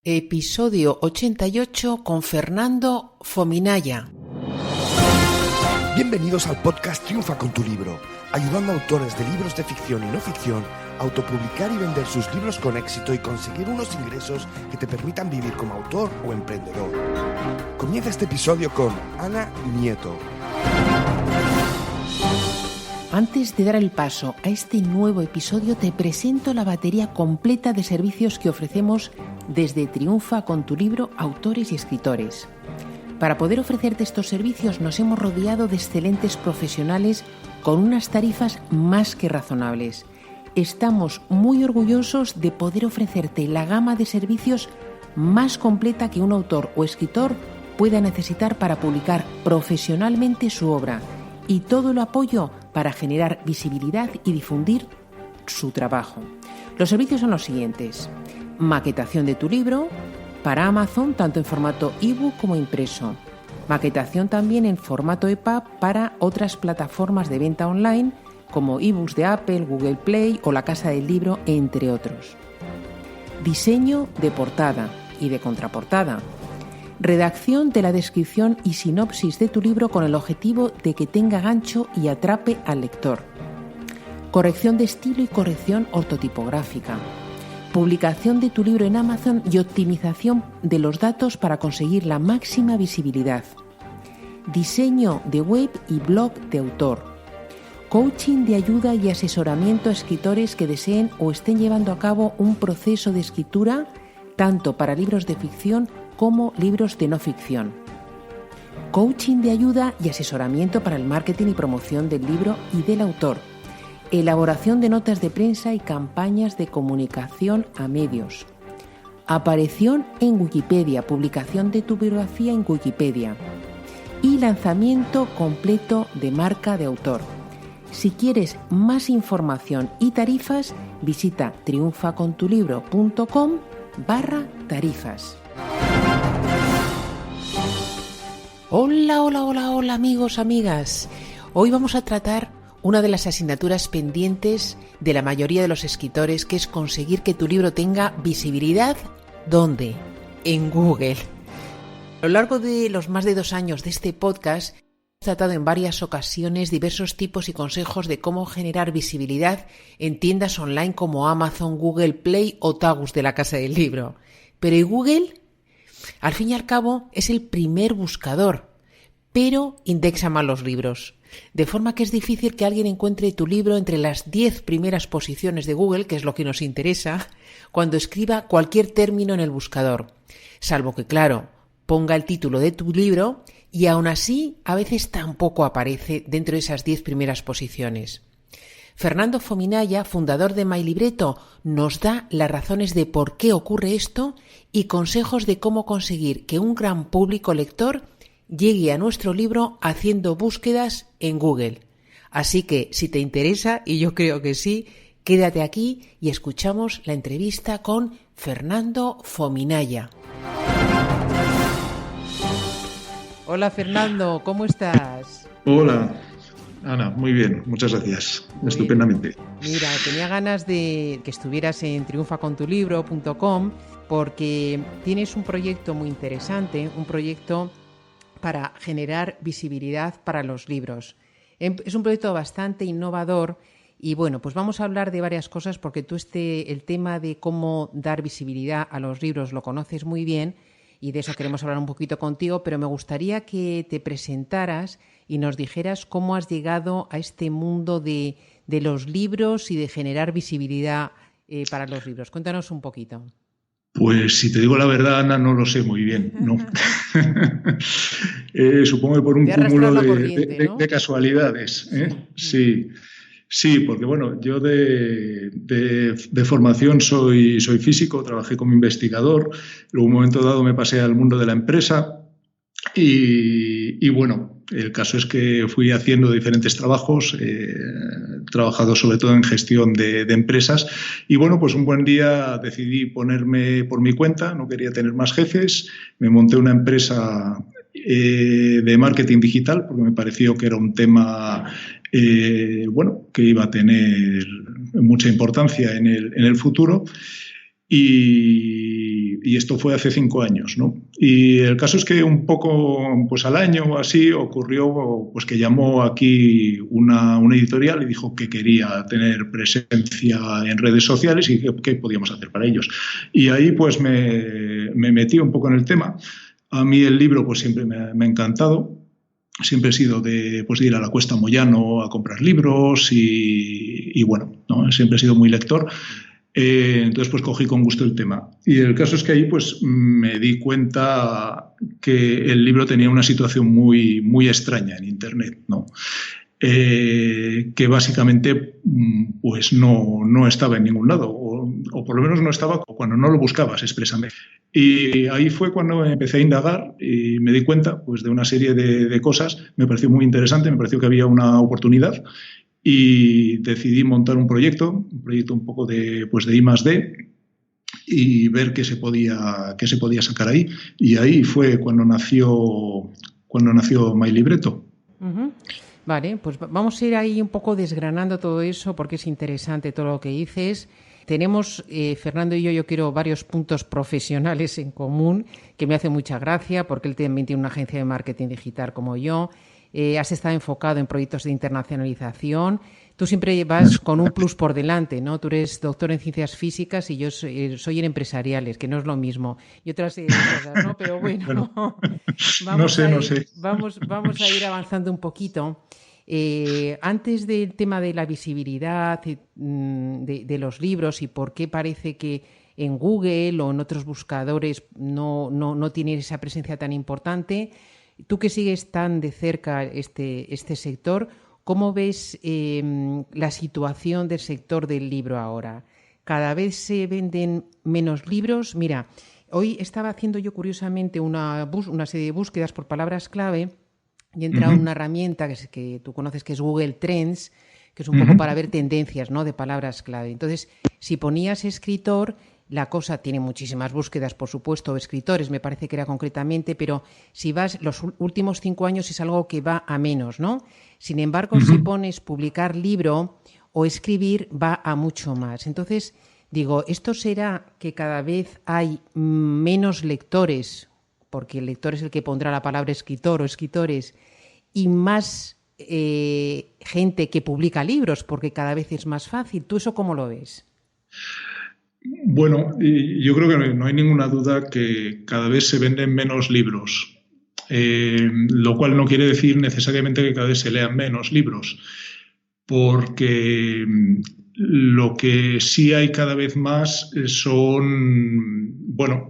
Episodio 88 con Fernando Fominaya. Bienvenidos al podcast Triunfa con tu libro, ayudando a autores de libros de ficción y no ficción a autopublicar y vender sus libros con éxito y conseguir unos ingresos que te permitan vivir como autor o emprendedor. Comienza este episodio con Ana Nieto. Antes de dar el paso a este nuevo episodio, te presento la batería completa de servicios que ofrecemos desde Triunfa con tu libro a autores y escritores. Para poder ofrecerte estos servicios nos hemos rodeado de excelentes profesionales con unas tarifas más que razonables. Estamos muy orgullosos de poder ofrecerte la gama de servicios más completa que un autor o escritor pueda necesitar para publicar profesionalmente su obra, y todo el apoyo para generar visibilidad y difundir su trabajo. Los servicios son los siguientes: maquetación de tu libro para Amazon, tanto en formato ebook como impreso. Maquetación también en formato EPUB para otras plataformas de venta online como ebooks de Apple, Google Play o la Casa del Libro, entre otros. Diseño de portada y de contraportada. Redacción de la descripción y sinopsis de tu libro con el objetivo de que tenga gancho y atrape al lector. Corrección de estilo y corrección ortotipográfica. Publicación de tu libro en Amazon y optimización de los datos para conseguir la máxima visibilidad. Diseño de web y blog de autor. Coaching de ayuda y asesoramiento a escritores que deseen o estén llevando a cabo un proceso de escritura tanto para libros de ficción como libros de no ficción. Coaching de ayuda y asesoramiento para el marketing y promoción del libro y del autor. Elaboración de notas de prensa y campañas de comunicación a medios. Aparición en Wikipedia, publicación de tu biografía en Wikipedia. Y lanzamiento completo de marca de autor. Si quieres más información y tarifas, visita triunfacontulibro.com/tarifas. Hola amigos, amigas. Hoy vamos a tratar una de las asignaturas pendientes de la mayoría de los escritores, que es conseguir que tu libro tenga visibilidad. ¿Dónde? En Google. A lo largo de los más de 2 años de este podcast, he tratado en varias ocasiones diversos tipos y consejos de cómo generar visibilidad en tiendas online como Amazon, Google Play o Tagus de la Casa del Libro. Pero ¿y Google? Al fin y al cabo es el primer buscador, pero indexa mal los libros. De forma que es difícil que alguien encuentre tu libro entre las 10 primeras posiciones de Google, que es lo que nos interesa, cuando escriba cualquier término en el buscador. Salvo que, claro, ponga el título de tu libro y aún así a veces tampoco aparece dentro de esas 10 primeras posiciones. Fernando Fominaya, fundador de MyLibreto, nos da las razones de por qué ocurre esto y consejos de cómo conseguir que un gran público lector llegue a nuestro libro haciendo búsquedas en Google. Así que, si te interesa, y yo creo que sí, quédate aquí y escuchamos la entrevista con Fernando Fominaya. Hola Fernando, ¿cómo estás? Hola Ana, muy bien, muchas gracias, estupendamente. Mira, tenía ganas de que estuvieras en triunfacontulibro.com porque tienes un proyecto muy interesante, un proyecto para generar visibilidad para los libros. Es un proyecto bastante innovador y bueno, pues vamos a hablar de varias cosas porque tú el tema de cómo dar visibilidad a los libros lo conoces muy bien y de eso queremos hablar un poquito contigo, pero me gustaría que te presentaras y nos dijeras cómo has llegado a este mundo de los libros y de generar visibilidad para los libros. Cuéntanos un poquito. Pues si te digo la verdad, Ana, no lo sé muy bien, ¿no? Supongo que por un cúmulo de casualidades, ¿eh? Sí, porque bueno, yo de formación soy físico, trabajé como investigador, luego un momento dado me pasé al mundo de la empresa y bueno, el caso es que fui haciendo diferentes trabajos, he trabajado sobre todo en gestión de empresas y bueno, pues un buen día decidí ponerme por mi cuenta, no quería tener más jefes, me monté una empresa de marketing digital porque me pareció que era un tema bueno, que iba a tener mucha importancia en el futuro y y esto fue hace 5 años, ¿no? Y el caso es que un poco pues al año o así ocurrió pues que llamó aquí una editorial y dijo que quería tener presencia en redes sociales y qué podíamos hacer para ellos. Y ahí pues me metí un poco en el tema. A mí el libro pues siempre me ha encantado. Siempre he sido de ir a la Cuesta Moyano a comprar libros y bueno, ¿no? Siempre he sido muy lector. Entonces pues cogí con gusto el tema. Y el caso es que ahí pues me di cuenta que el libro tenía una situación muy, muy extraña en Internet, ¿no? Que básicamente pues no estaba en ningún lado, o por lo menos no estaba cuando no lo buscabas expresamente. Y ahí fue cuando empecé a indagar y me di cuenta pues de una serie de cosas. Me pareció muy interesante, me pareció que había una oportunidad y decidí montar un proyecto un poco de I+D y ver qué se podía sacar ahí. Y ahí fue cuando nació MyLibreto. Uh-huh. Vale, pues vamos a ir ahí un poco desgranando todo eso porque es interesante todo lo que dices. Tenemos, Fernando y yo quiero varios puntos profesionales en común que me hace mucha gracia porque él también tiene una agencia de marketing digital como yo. Has estado enfocado en proyectos de internacionalización. Tú siempre vas con un plus por delante, ¿no? Tú eres doctor en ciencias físicas y yo soy en empresariales, que no es lo mismo. Y otras cosas, ¿no? Pero bueno, no sé. Vamos a ir avanzando un poquito. Antes del tema de la visibilidad de los libros y por qué parece que en Google o en otros buscadores no tiene esa presencia tan importante, tú que sigues tan de cerca este sector, ¿cómo ves la situación del sector del libro ahora? ¿Cada vez se venden menos libros? Mira, hoy estaba haciendo yo curiosamente una serie de búsquedas por palabras clave y he entrado en una herramienta que tú conoces que es Google Trends, que es un poco para ver tendencias, ¿no?, de palabras clave. Entonces, si ponías escritor, la cosa tiene muchísimas búsquedas, por supuesto, escritores, me parece que era concretamente, pero si vas, los últimos 5 años es algo que va a menos, ¿no? Sin embargo, si pones publicar libro o escribir, va a mucho más. Entonces, digo, ¿esto será que cada vez hay menos lectores, porque el lector es el que pondrá la palabra escritor o escritores, y más gente que publica libros, porque cada vez es más fácil? ¿Tú eso cómo lo ves? Bueno, yo creo que no hay ninguna duda que cada vez se venden menos libros, lo cual no quiere decir necesariamente que cada vez se lean menos libros, porque lo que sí hay cada vez más son,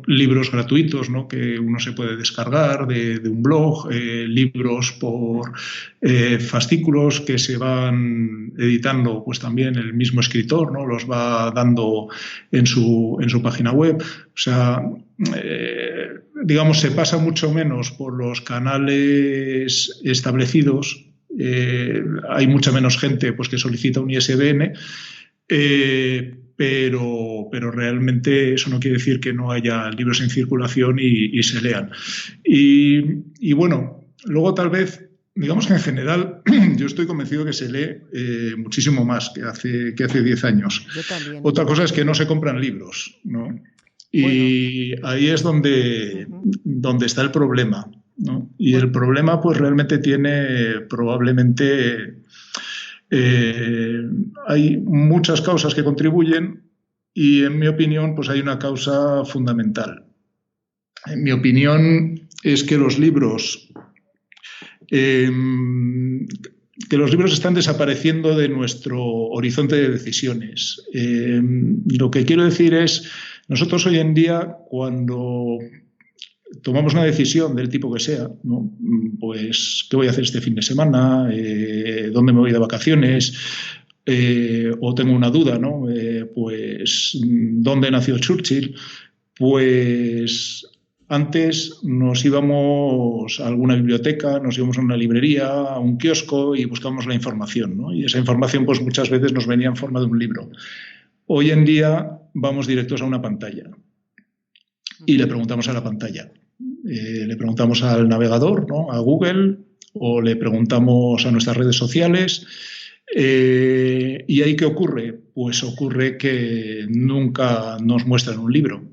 libros gratuitos, ¿no?, que uno se puede descargar de un blog, libros por fascículos que se van editando, pues también el mismo escritor, ¿no?, los va dando en su página web. O sea, digamos, se pasa mucho menos por los canales establecidos. Hay mucha menos gente pues que solicita un ISBN, pero realmente eso no quiere decir que no haya libros en circulación y se lean. Y bueno, luego tal vez, digamos que en general yo estoy convencido que se lee muchísimo más que hace 10 años. Yo también. Otra cosa es que no se compran libros, ¿no? Y ahí es donde está el problema, ¿no? Y el problema pues realmente tiene probablemente hay muchas causas que contribuyen y en mi opinión pues hay una causa fundamental. En mi opinión es que los libros están desapareciendo de nuestro horizonte de decisiones. Lo que quiero decir es, nosotros hoy en día cuando tomamos una decisión del tipo que sea, ¿no?, pues ¿qué voy a hacer este fin de semana? ¿Dónde me voy de vacaciones? O tengo una duda, ¿no? Pues ¿dónde nació Churchill? Pues antes nos íbamos a alguna biblioteca, nos íbamos a una librería, a un kiosco y buscábamos la información, ¿no? Y esa información pues muchas veces nos venía en forma de un libro. Hoy en día vamos directos a una pantalla y le preguntamos a la pantalla. Le preguntamos al navegador, ¿no?, a Google, o le preguntamos a nuestras redes sociales. ¿Y ahí qué ocurre? Pues ocurre que nunca nos muestran un libro,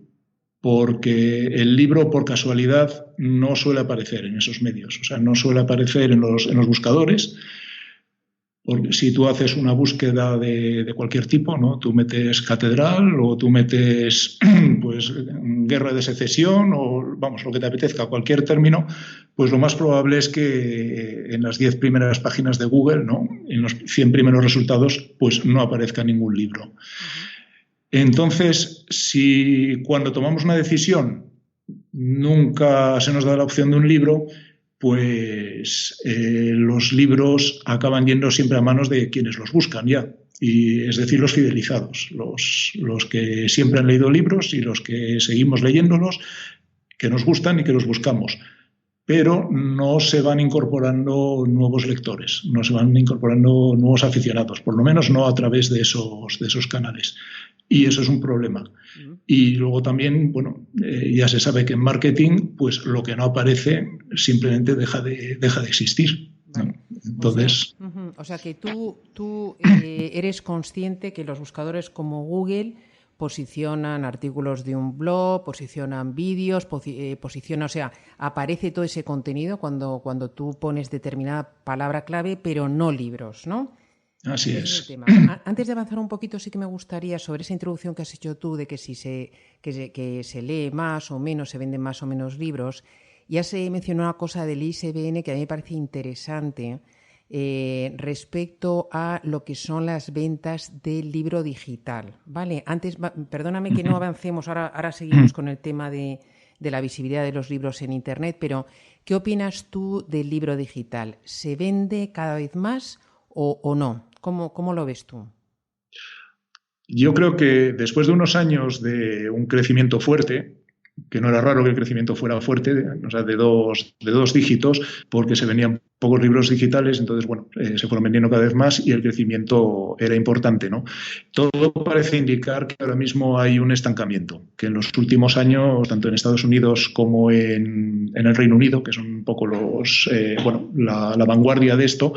porque el libro, por casualidad, no suele aparecer en esos medios, o sea, no suele aparecer en los buscadores. Porque si tú haces una búsqueda de cualquier tipo, ¿no? Tú metes catedral o tú metes pues, guerra de secesión o, vamos, lo que te apetezca, cualquier término, pues lo más probable es que en las 10 primeras páginas de Google, ¿no? En los 100 primeros resultados, pues no aparezca ningún libro. Entonces, si cuando tomamos una decisión nunca se nos da la opción de un libro, pues los libros acaban yendo siempre a manos de quienes los buscan ya, y es decir, los fidelizados, los que siempre han leído libros y los que seguimos leyéndolos, que nos gustan y que los buscamos. Pero no se van incorporando nuevos lectores, no se van incorporando nuevos aficionados, por lo menos no a través de esos canales. Y eso es un problema. Y luego también, bueno, ya se sabe que en marketing, pues lo que no aparece simplemente deja de existir, ¿no? Entonces, o sea que tú eres consciente que los buscadores como Google posicionan artículos de un blog, posicionan vídeos, posiciona, o sea, aparece todo ese contenido cuando tú pones determinada palabra clave, pero no libros, ¿no? Así es. Antes de avanzar un poquito, sí que me gustaría, sobre esa introducción que has hecho tú, de que si que se lee más o menos, se venden más o menos libros, ya se mencionó una cosa del ISBN que a mí me parece interesante respecto a lo que son las ventas del libro digital, ¿vale? Antes, perdóname que no avancemos, ahora seguimos con el tema de la visibilidad de los libros en Internet, pero ¿qué opinas tú del libro digital? ¿Se vende cada vez más o no? ¿Cómo lo ves tú? Yo creo que después de unos años de un crecimiento fuerte, que no era raro que el crecimiento fuera fuerte, o sea, de dos dígitos, porque se vendían pocos libros digitales, entonces, bueno, se fueron vendiendo cada vez más y el crecimiento era importante, ¿no? Todo parece indicar que ahora mismo hay un estancamiento, que en los últimos años, tanto en Estados Unidos como en el Reino Unido, que son un poco la vanguardia de esto,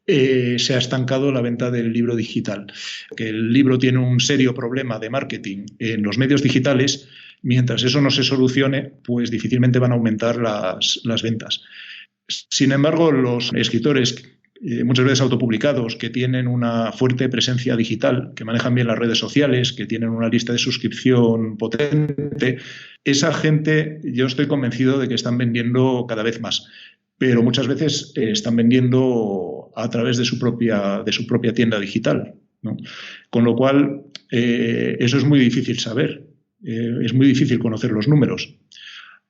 se ha estancado la venta del libro digital. Que el libro tiene un serio problema de marketing en los medios digitales. Mientras eso no se solucione, pues difícilmente van a aumentar las ventas. Sin embargo, los escritores, muchas veces autopublicados, que tienen una fuerte presencia digital, que manejan bien las redes sociales, que tienen una lista de suscripción potente, esa gente, yo estoy convencido de que están vendiendo cada vez más. Pero muchas veces están vendiendo a través de su propia tienda digital, ¿no? Con lo cual, eso es muy difícil saber, es muy difícil conocer los números.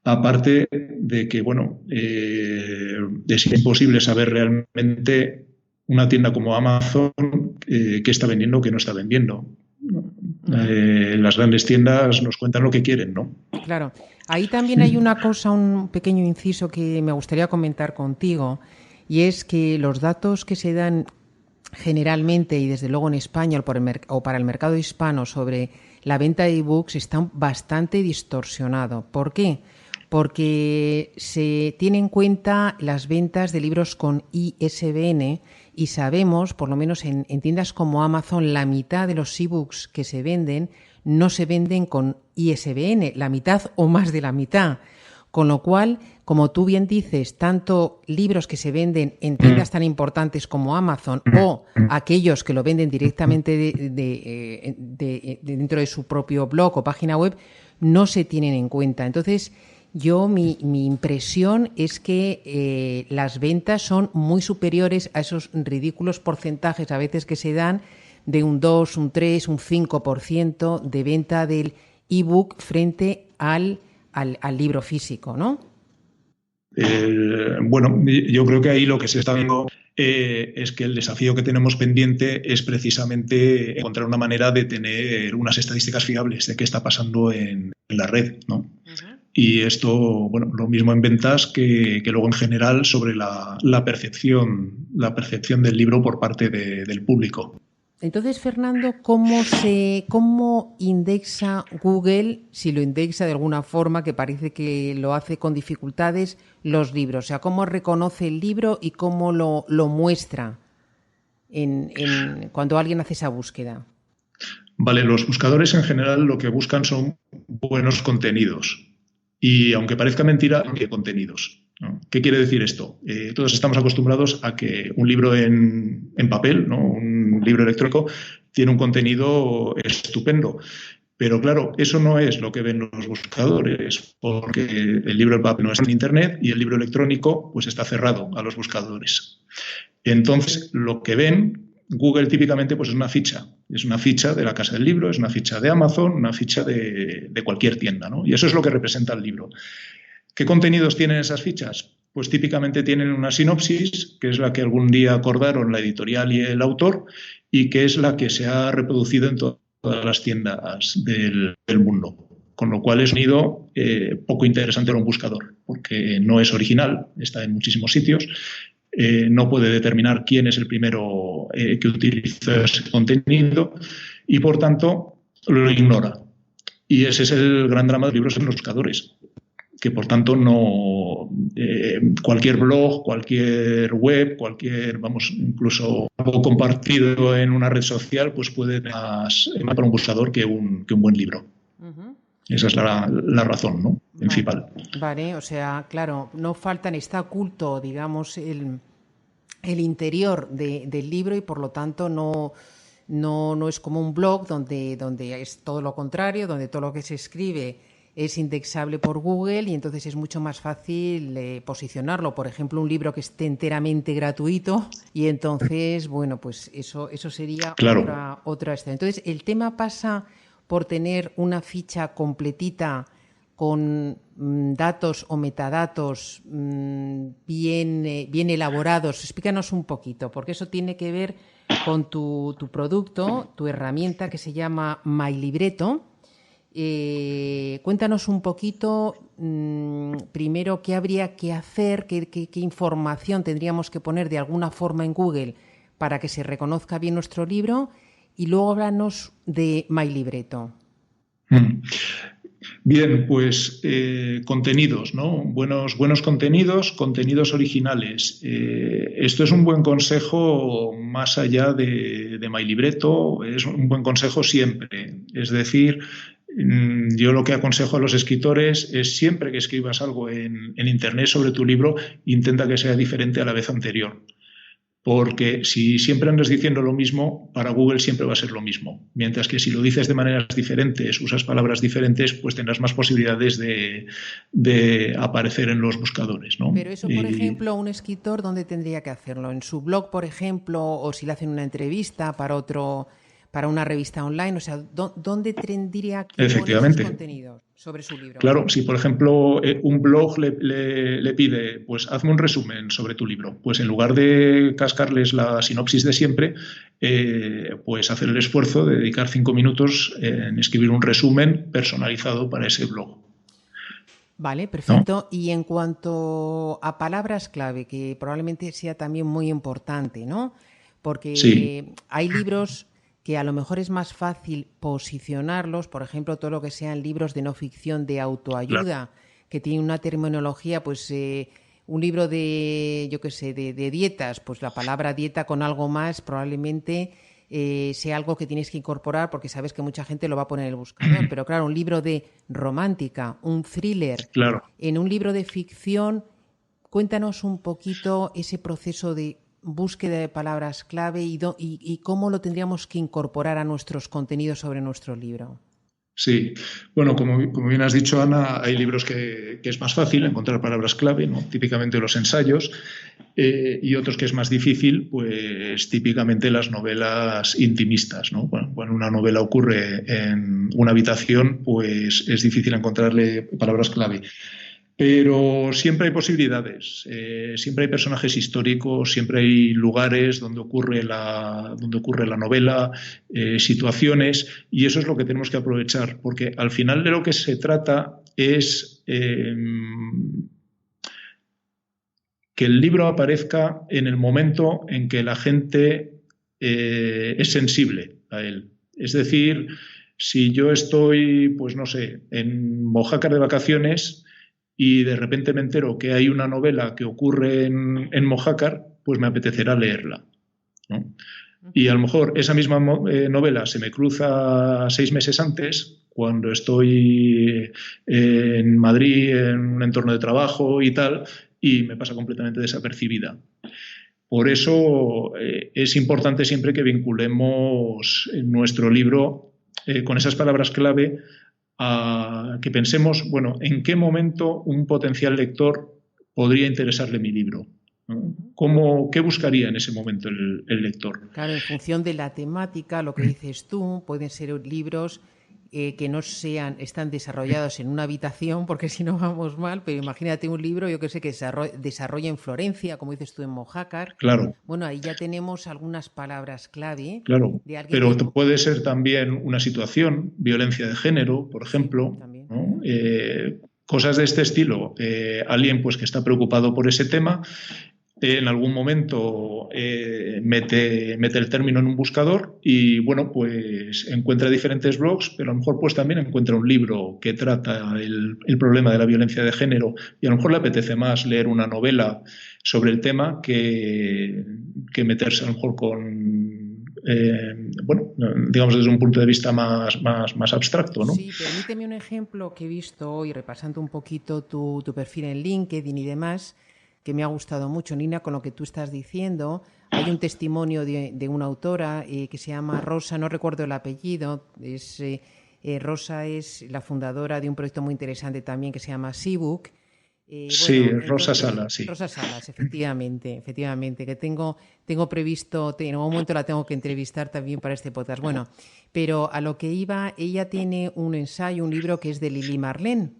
Aparte de que, bueno, es imposible saber realmente una tienda como Amazon qué está vendiendo o qué no está vendiendo. Las grandes tiendas nos cuentan lo que quieren, ¿no? Claro. Ahí también hay una cosa, un pequeño inciso que me gustaría comentar contigo, y es que los datos que se dan generalmente y desde luego en España o para el mercado hispano sobre la venta de ebooks están bastante distorsionados. ¿Por qué? Porque se tienen en cuenta las ventas de libros con ISBN y sabemos, por lo menos en tiendas como Amazon, la mitad de los ebooks que se venden no se venden con ISBN, la mitad o más de la mitad. Con lo cual, como tú bien dices, tanto libros que se venden en tiendas tan importantes como Amazon o aquellos que lo venden directamente dentro de su propio blog o página web, no se tienen en cuenta. Entonces, mi impresión es que las ventas son muy superiores a esos ridículos porcentajes a veces que se dan de un 2, un 3, un 5% de venta del ebook frente al libro físico, ¿no? Bueno, yo creo que ahí lo que se está viendo es que el desafío que tenemos pendiente es precisamente encontrar una manera de tener unas estadísticas fiables de qué está pasando en la red, ¿no? Uh-huh. Y esto, bueno, lo mismo en ventas que luego en general sobre la percepción del libro por parte del público. Entonces, Fernando, ¿cómo indexa Google, si lo indexa de alguna forma, que parece que lo hace con dificultades, los libros? O sea, ¿cómo reconoce el libro y cómo lo muestra cuando alguien hace esa búsqueda? Vale, los buscadores en general lo que buscan son buenos contenidos. Y aunque parezca mentira, hay contenidos, ¿no? ¿Qué quiere decir esto? Todos estamos acostumbrados a que un libro en papel, ¿no? Un libro electrónico, tiene un contenido estupendo. Pero claro, eso no es lo que ven los buscadores, porque el libro en papel no está en Internet y el libro electrónico pues está cerrado a los buscadores. Entonces, lo que ven, Google típicamente pues es una ficha de la casa del libro, es una ficha de Amazon, una ficha de cualquier tienda, ¿no? Y eso es lo que representa el libro. ¿Qué contenidos tienen esas fichas? Pues típicamente tienen una sinopsis, que es la que algún día acordaron la editorial y el autor, y que es la que se ha reproducido en todas las tiendas del mundo. Con lo cual es un contenido poco interesante para un buscador, porque no es original, está en muchísimos sitios, no puede determinar quién es el primero que utiliza ese contenido y, por tanto, lo ignora. Y ese es el gran drama de los libros en los buscadores, que, por tanto, no cualquier blog, cualquier web, incluso algo compartido en una red social, pues puede tener más para un buscador que un buen libro. Uh-huh. Esa es la razón, ¿no? Principal. Vale, o sea, claro, no faltan, está oculto, digamos, el interior del libro y por lo tanto no es como un blog donde es todo lo contrario, donde todo lo que se escribe es indexable por Google y entonces es mucho más fácil posicionarlo. Por ejemplo, un libro que esté enteramente gratuito y entonces, bueno, pues eso sería claro. otra. Entonces, el tema pasa por tener una ficha completita con datos o metadatos bien elaborados. Explícanos un poquito, porque eso tiene que ver con tu producto, tu herramienta que se llama MyLibreto. Cuéntanos un poquito, primero, qué habría que hacer, qué información tendríamos que poner de alguna forma en Google para que se reconozca bien nuestro libro, y luego háblanos de MyLibreto. Bien, pues contenidos, ¿no? Buenos contenidos originales. Esto es un buen consejo más allá de MyLibreto, es un buen consejo siempre. Es decir, yo lo que aconsejo a los escritores es siempre que escribas algo en Internet sobre tu libro, intenta que sea diferente a la vez anterior. Porque si siempre andas diciendo lo mismo, para Google siempre va a ser lo mismo. Mientras que si lo dices de maneras diferentes, usas palabras diferentes, pues tendrás más posibilidades de aparecer en los buscadores, ¿no? Pero eso, por ejemplo, un escritor, ¿dónde tendría que hacerlo? ¿En su blog, por ejemplo, o si le hacen una entrevista para una revista online? O sea, ¿dónde tendría que poner sus contenidos sobre su libro? Claro, si por ejemplo un blog le pide, pues hazme un resumen sobre tu libro, pues en lugar de cascarles la sinopsis de siempre, pues hacer el esfuerzo de dedicar 5 minutos en escribir un resumen personalizado para ese blog. Vale, perfecto. ¿No? Y en cuanto a palabras clave, que probablemente sea también muy importante, ¿no? Porque sí, hay libros que a lo mejor es más fácil posicionarlos, por ejemplo, todo lo que sean libros de no ficción, de autoayuda, claro, que tienen una terminología, pues un libro de, yo qué sé, de dietas, pues la palabra dieta con algo más probablemente sea algo que tienes que incorporar porque sabes que mucha gente lo va a poner en el buscador. Pero claro, un libro de romántica, un thriller, claro, en un libro de ficción, cuéntanos un poquito ese proceso de búsqueda de palabras clave y cómo lo tendríamos que incorporar a nuestros contenidos sobre nuestro libro. Sí, bueno, como bien has dicho, Ana, hay libros que es más fácil encontrar palabras clave, ¿no? Típicamente los ensayos, y otros que es más difícil, pues típicamente las novelas intimistas, ¿no? Cuando una novela ocurre en una habitación, pues es difícil encontrarle palabras clave. Pero siempre hay posibilidades, siempre hay personajes históricos, siempre hay lugares donde ocurre la novela, situaciones, y eso es lo que tenemos que aprovechar, porque al final de lo que se trata es que el libro aparezca en el momento en que la gente es sensible a él. Es decir, si yo estoy, pues no sé, en Mojácar de vacaciones y de repente me entero que hay una novela que ocurre en Mojácar, pues me apetecerá leerla, ¿no? Y a lo mejor esa misma novela se me cruza 6 meses antes, cuando estoy en Madrid, en un entorno de trabajo y tal, y me pasa completamente desapercibida. Por eso es importante siempre que vinculemos nuestro libro con esas palabras clave, a que pensemos, bueno, ¿en qué momento un potencial lector podría interesarle mi libro? ¿Qué buscaría en ese momento el lector? Claro, en función de la temática, lo que dices tú, pueden ser libros que no están desarrollados en una habitación, porque si no vamos mal, pero imagínate un libro, yo que sé, que desarrolla en Florencia, como dices tú, en Mojácar. Claro. Bueno, ahí ya tenemos algunas palabras clave. Claro, pero puede ser también una situación, violencia de género, por ejemplo, sí, ¿no? Cosas de este estilo. Alguien pues que está preocupado por ese tema, en algún momento mete el término en un buscador y bueno, pues encuentra diferentes blogs, pero a lo mejor pues también encuentra un libro que trata el problema de la violencia de género y a lo mejor le apetece más leer una novela sobre el tema que meterse a lo mejor con bueno, digamos desde un punto de vista más abstracto, ¿no? Sí, permíteme un ejemplo que he visto hoy repasando un poquito tu perfil en LinkedIn y demás, que me ha gustado mucho, Nina, con lo que tú estás diciendo. Hay un testimonio de una autora que se llama Rosa, no recuerdo el apellido, Rosa es la fundadora de un proyecto muy interesante también que se llama Seabook. Sí, bueno, Rosa Salas, sí. Rosa Salas, efectivamente, que tengo previsto, en algún momento la tengo que entrevistar también para este podcast. Bueno, pero a lo que iba, ella tiene un ensayo, un libro que es de Lili Marlene.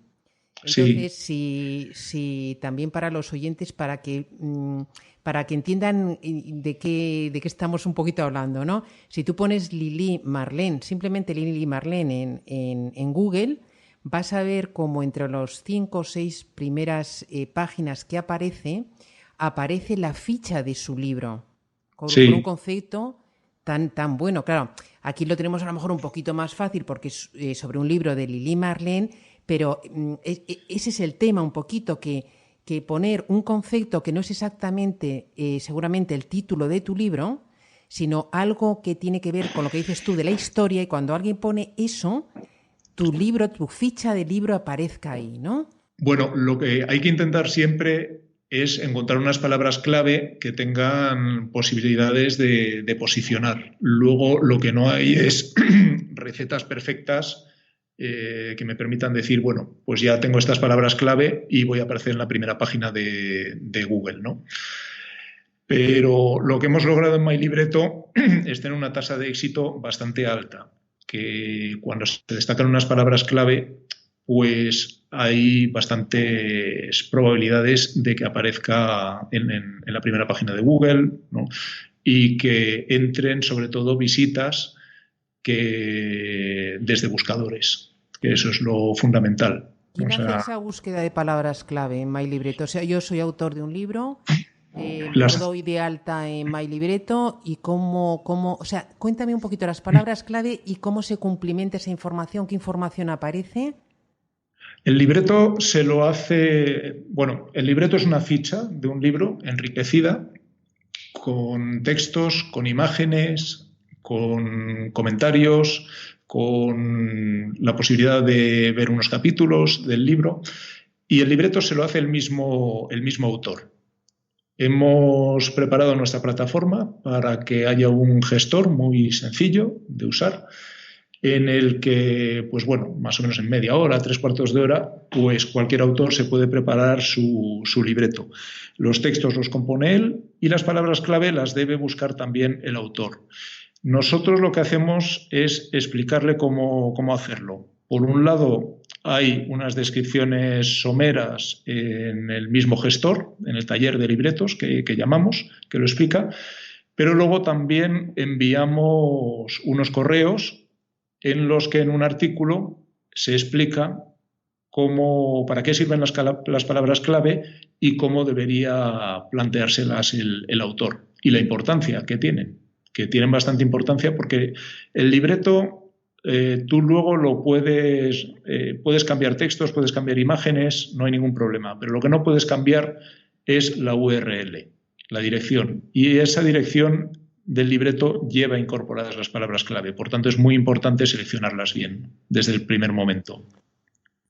Entonces, sí. si también para los oyentes, para que entiendan de qué estamos un poquito hablando, ¿no? Si tú pones Lili Marlene, simplemente Lili Marlene en Google, vas a ver como entre los 5 o 6 primeras páginas que aparece la ficha de su libro, con un concepto tan bueno. Claro, aquí lo tenemos a lo mejor un poquito más fácil porque es sobre un libro de Lili Marlene, pero ese es el tema un poquito, que poner un concepto que no es exactamente seguramente el título de tu libro, sino algo que tiene que ver con lo que dices tú de la historia, y cuando alguien pone eso, tu ficha de libro aparezca ahí, ¿no? Bueno, lo que hay que intentar siempre es encontrar unas palabras clave que tengan posibilidades de posicionar. Luego, lo que no hay es recetas perfectas que me permitan decir, bueno, pues ya tengo estas palabras clave y voy a aparecer en la primera página de Google, ¿no? Pero lo que hemos logrado en MyLibreto es tener una tasa de éxito bastante alta, que cuando se destacan unas palabras clave, pues hay bastantes probabilidades de que aparezca en la primera página de Google, ¿no? Y que entren sobre todo visitas que desde buscadores, que eso es lo fundamental. ¿Quién hace esa búsqueda de palabras clave en MyLibreto? O sea, yo soy autor de un libro, lo doy de alta en MyLibreto y cómo, o sea, cuéntame un poquito las palabras clave y cómo se cumplimenta esa información, qué información aparece. El libreto se lo hace, bueno, el libreto es una ficha de un libro enriquecida con textos, con imágenes, con comentarios, con la posibilidad de ver unos capítulos del libro, y el libreto se lo hace el mismo autor. Hemos preparado nuestra plataforma para que haya un gestor muy sencillo de usar, en el que, pues bueno, más o menos en media hora, 3/4 de hora, pues cualquier autor se puede preparar su libreto. Los textos los compone él y las palabras clave las debe buscar también el autor. Nosotros lo que hacemos es explicarle cómo hacerlo. Por un lado, hay unas descripciones someras en el mismo gestor, en el taller de libretos que llamamos, que lo explica, pero luego también enviamos unos correos en los que en un artículo se explica para qué sirven las palabras clave y cómo debería planteárselas el autor y la importancia que tienen bastante importancia, porque el libreto tú luego lo puedes cambiar textos, puedes cambiar imágenes, no hay ningún problema, pero lo que no puedes cambiar es la URL, la dirección, y esa dirección del libreto lleva incorporadas las palabras clave. Por tanto, es muy importante seleccionarlas bien desde el primer momento.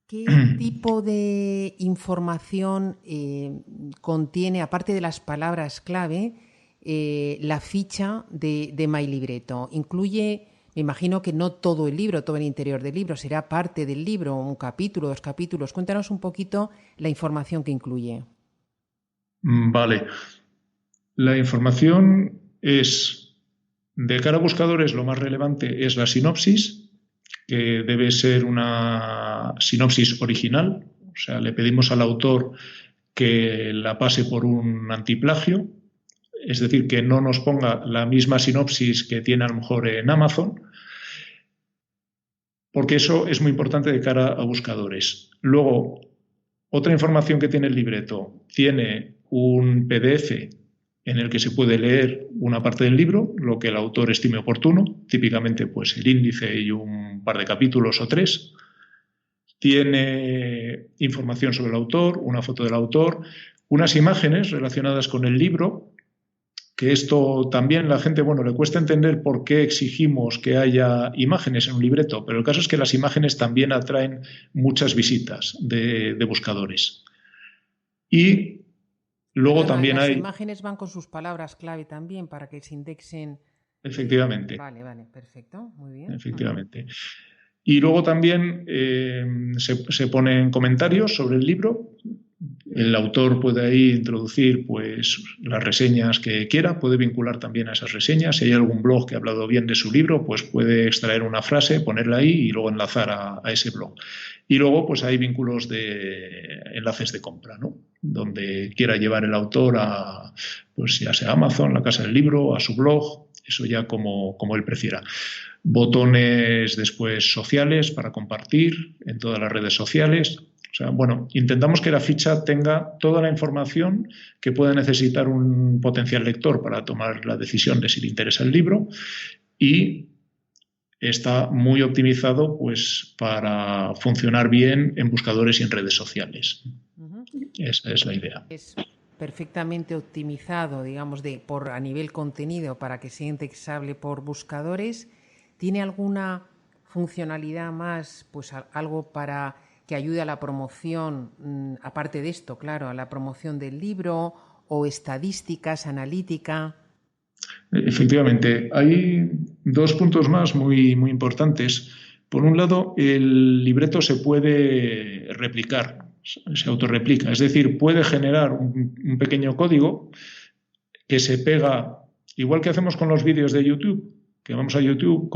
¿Qué tipo de información contiene, aparte de las palabras clave, la ficha de MyLibreto? Incluye, me imagino que no todo el libro, todo el interior del libro, será parte del libro, un capítulo, 2 capítulos. Cuéntanos un poquito la información que incluye. Vale. La información es, de cara a buscadores, lo más relevante es la sinopsis, que debe ser una sinopsis original. O sea, le pedimos al autor que la pase por un antiplagio, es decir, que no nos ponga la misma sinopsis que tiene a lo mejor en Amazon, porque eso es muy importante de cara a buscadores. Luego, otra información que tiene el libreto, tiene un PDF en el que se puede leer una parte del libro, lo que el autor estime oportuno, típicamente pues el índice y un par de capítulos o 3. Tiene información sobre el autor, una foto del autor, unas imágenes relacionadas con el libro, que esto también la gente, le cuesta entender por qué exigimos que haya imágenes en un libreto, pero el caso es que las imágenes también atraen muchas visitas de buscadores. Y luego también las hay... imágenes van con sus palabras clave también para que se indexen. Efectivamente. Vale, perfecto, muy bien. Efectivamente. Y luego también se ponen comentarios sobre el libro. El autor puede ahí introducir pues las reseñas que quiera, puede vincular también a esas reseñas. Si hay algún blog que ha hablado bien de su libro, pues puede extraer una frase, ponerla ahí y luego enlazar a ese blog. Y luego pues hay vínculos de enlaces de compra, ¿no? Donde quiera llevar el autor a, pues ya sea Amazon, la casa del libro, a su blog, eso ya como él prefiera. Botones después sociales para compartir en todas las redes sociales. O sea, intentamos que la ficha tenga toda la información que pueda necesitar un potencial lector para tomar la decisión de si le interesa el libro, y está muy optimizado pues para funcionar bien en buscadores y en redes sociales. Esa es la idea. Es perfectamente optimizado, digamos, a nivel contenido para que sea indexable por buscadores. ¿Tiene alguna funcionalidad más, pues algo para que ayude a la promoción, aparte de esto, claro, a la promoción del libro, o estadísticas, analítica? Efectivamente, hay 2 puntos más muy, muy importantes. Por un lado, el libreto se puede replicar, se autorreplica, es decir, puede generar un pequeño código que se pega, igual que hacemos con los vídeos de YouTube, que vamos a YouTube,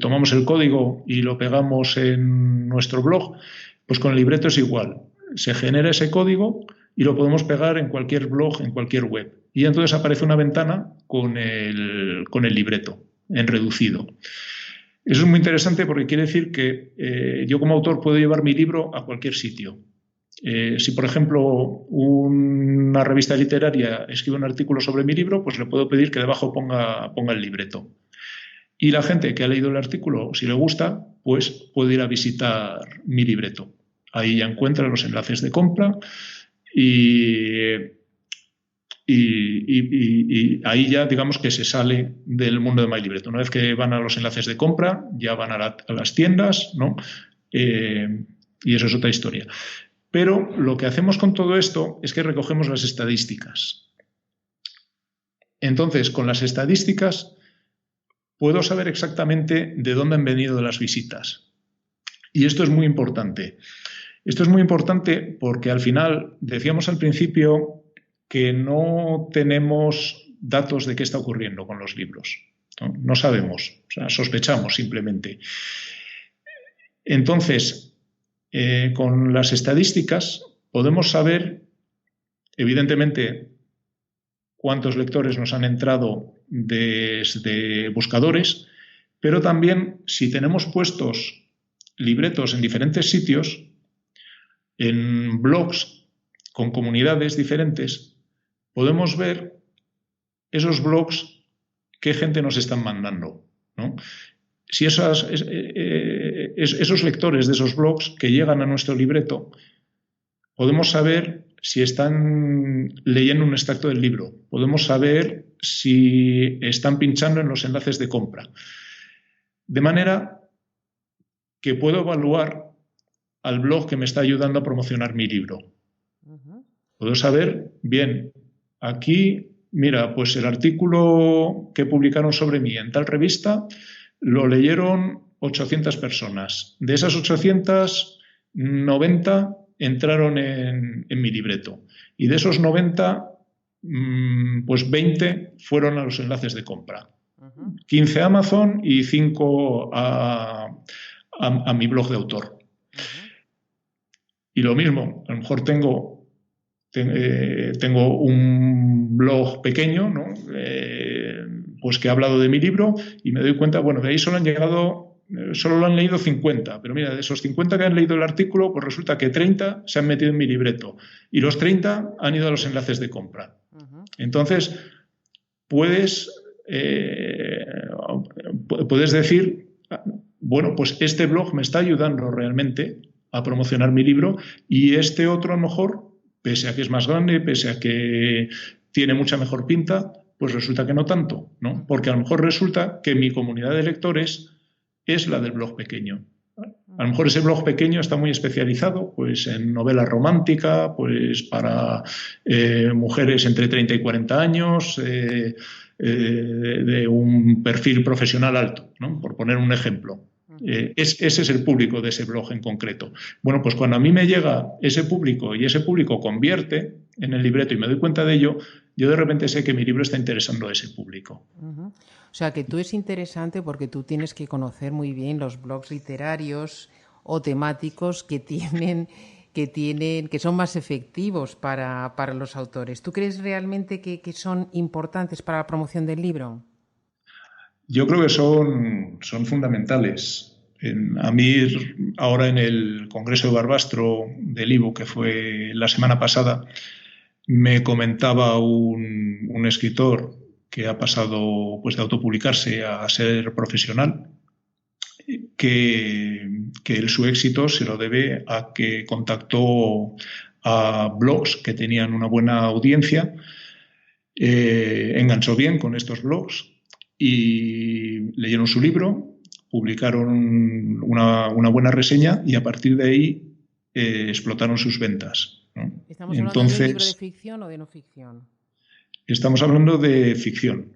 tomamos el código y lo pegamos en nuestro blog, pues con el libreto es igual. Se genera ese código y lo podemos pegar en cualquier blog, en cualquier web. Y entonces aparece una ventana con el libreto en reducido. Eso es muy interesante porque quiere decir que yo como autor puedo llevar mi libro a cualquier sitio. Si, por ejemplo, una revista literaria escribe un artículo sobre mi libro, pues le puedo pedir que debajo ponga el libreto. Y la gente que ha leído el artículo, si le gusta, pues puede ir a visitar mi libreto. Ahí ya encuentra los enlaces de compra y ahí ya digamos que se sale del mundo de MyLibreto. Una vez que van a los enlaces de compra, ya van a las tiendas, ¿no? Y eso es otra historia. Pero lo que hacemos con todo esto es que recogemos las estadísticas. Entonces, con las estadísticas puedo saber exactamente de dónde han venido las visitas. Y esto es muy importante. Esto es muy importante porque al final, decíamos al principio que no tenemos datos de qué está ocurriendo con los libros. No sabemos, o sea, sospechamos simplemente. Entonces, con las estadísticas podemos saber, evidentemente, cuántos lectores nos han entrado desde buscadores, pero también si tenemos puestos libretos en diferentes sitios, en blogs con comunidades diferentes, podemos ver esos blogs qué gente nos están mandando, ¿no? Si esos lectores de esos blogs que llegan a nuestro libreto, podemos saber si están leyendo un extracto del libro. Podemos saber si están pinchando en los enlaces de compra. De manera que puedo evaluar al blog que me está ayudando a promocionar mi libro. Puedo saber, bien, aquí, mira, pues el artículo que publicaron sobre mí en tal revista lo leyeron 800 personas. De esas 800, 90 entraron en mi libreto. Y de esos 90, pues 20 fueron a los enlaces de compra. 15 a Amazon y 5 a mi blog de autor. Y lo mismo, a lo mejor tengo un blog pequeño, ¿no? Pues que ha hablado de mi libro y me doy cuenta, bueno, de ahí solo lo han leído 50, pero mira, de esos 50 que han leído el artículo, pues resulta que 30 se han metido en mi libreto y los 30 han ido a los enlaces de compra. Entonces, puedes decir, bueno, pues este blog me está ayudando realmente a promocionar mi libro y este otro a lo mejor, pese a que es más grande, pese a que tiene mucha mejor pinta, pues resulta que no tanto, ¿no? Porque a lo mejor resulta que mi comunidad de lectores es la del blog pequeño. A lo mejor ese blog pequeño está muy especializado pues, en novela romántica, pues para mujeres entre 30 y 40 años, de un perfil profesional alto, ¿no? Por poner un ejemplo. Ese es el público de ese blog en concreto. Bueno, pues cuando a mí me llega ese público y ese público convierte en el libreto y me doy cuenta de ello, yo de repente sé que mi libro está interesando a ese público. O sea, que tú es interesante porque tú tienes que conocer muy bien los blogs literarios o temáticos que son más efectivos para los autores. ¿Tú crees realmente que son importantes para la promoción del libro? Yo creo que son fundamentales. A mí, ahora en el Congreso de Barbastro del IBO, que fue la semana pasada, me comentaba un escritor que ha pasado pues, de autopublicarse a ser profesional, que su éxito se lo debe a que contactó a blogs que tenían una buena audiencia, enganchó bien con estos blogs y leyeron su libro, publicaron una buena reseña y a partir de ahí explotaron sus ventas, ¿no? ¿Estamos hablando de un libro de ficción o de no ficción? Estamos hablando de ficción,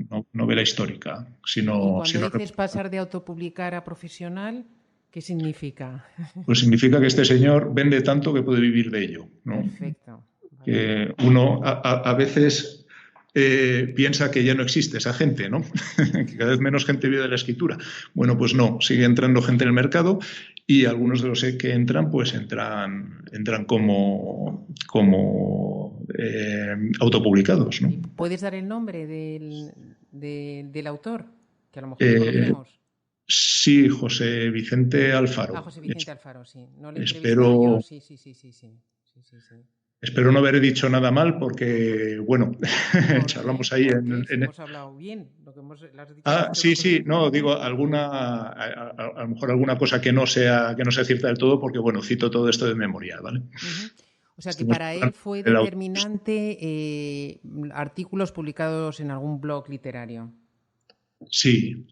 no novela histórica. Y cuando dices pasar de autopublicar a profesional, ¿qué significa? Pues significa que este señor vende tanto que puede vivir de ello, ¿no? Perfecto. Vale. Que uno a veces piensa que ya no existe esa gente, ¿no? Que cada vez menos gente vive de la escritura. Bueno, pues no, sigue entrando gente en el mercado y algunos de los que entran, pues entran como autopublicados, ¿no? ¿Puedes dar el nombre del autor? Que a lo mejor lo conocemos. Sí, José Vicente Alfaro. José Vicente Alfaro, sí. No le espero... yo. Sí. Espero no haber dicho nada mal porque, bueno, charlamos ahí hemos hablado bien. Sí, no, digo, a lo mejor alguna cosa que no sea cierta del todo porque, bueno, cito todo esto de memoria, ¿vale? O sea, que para él fue determinante artículos publicados en algún blog literario. Sí.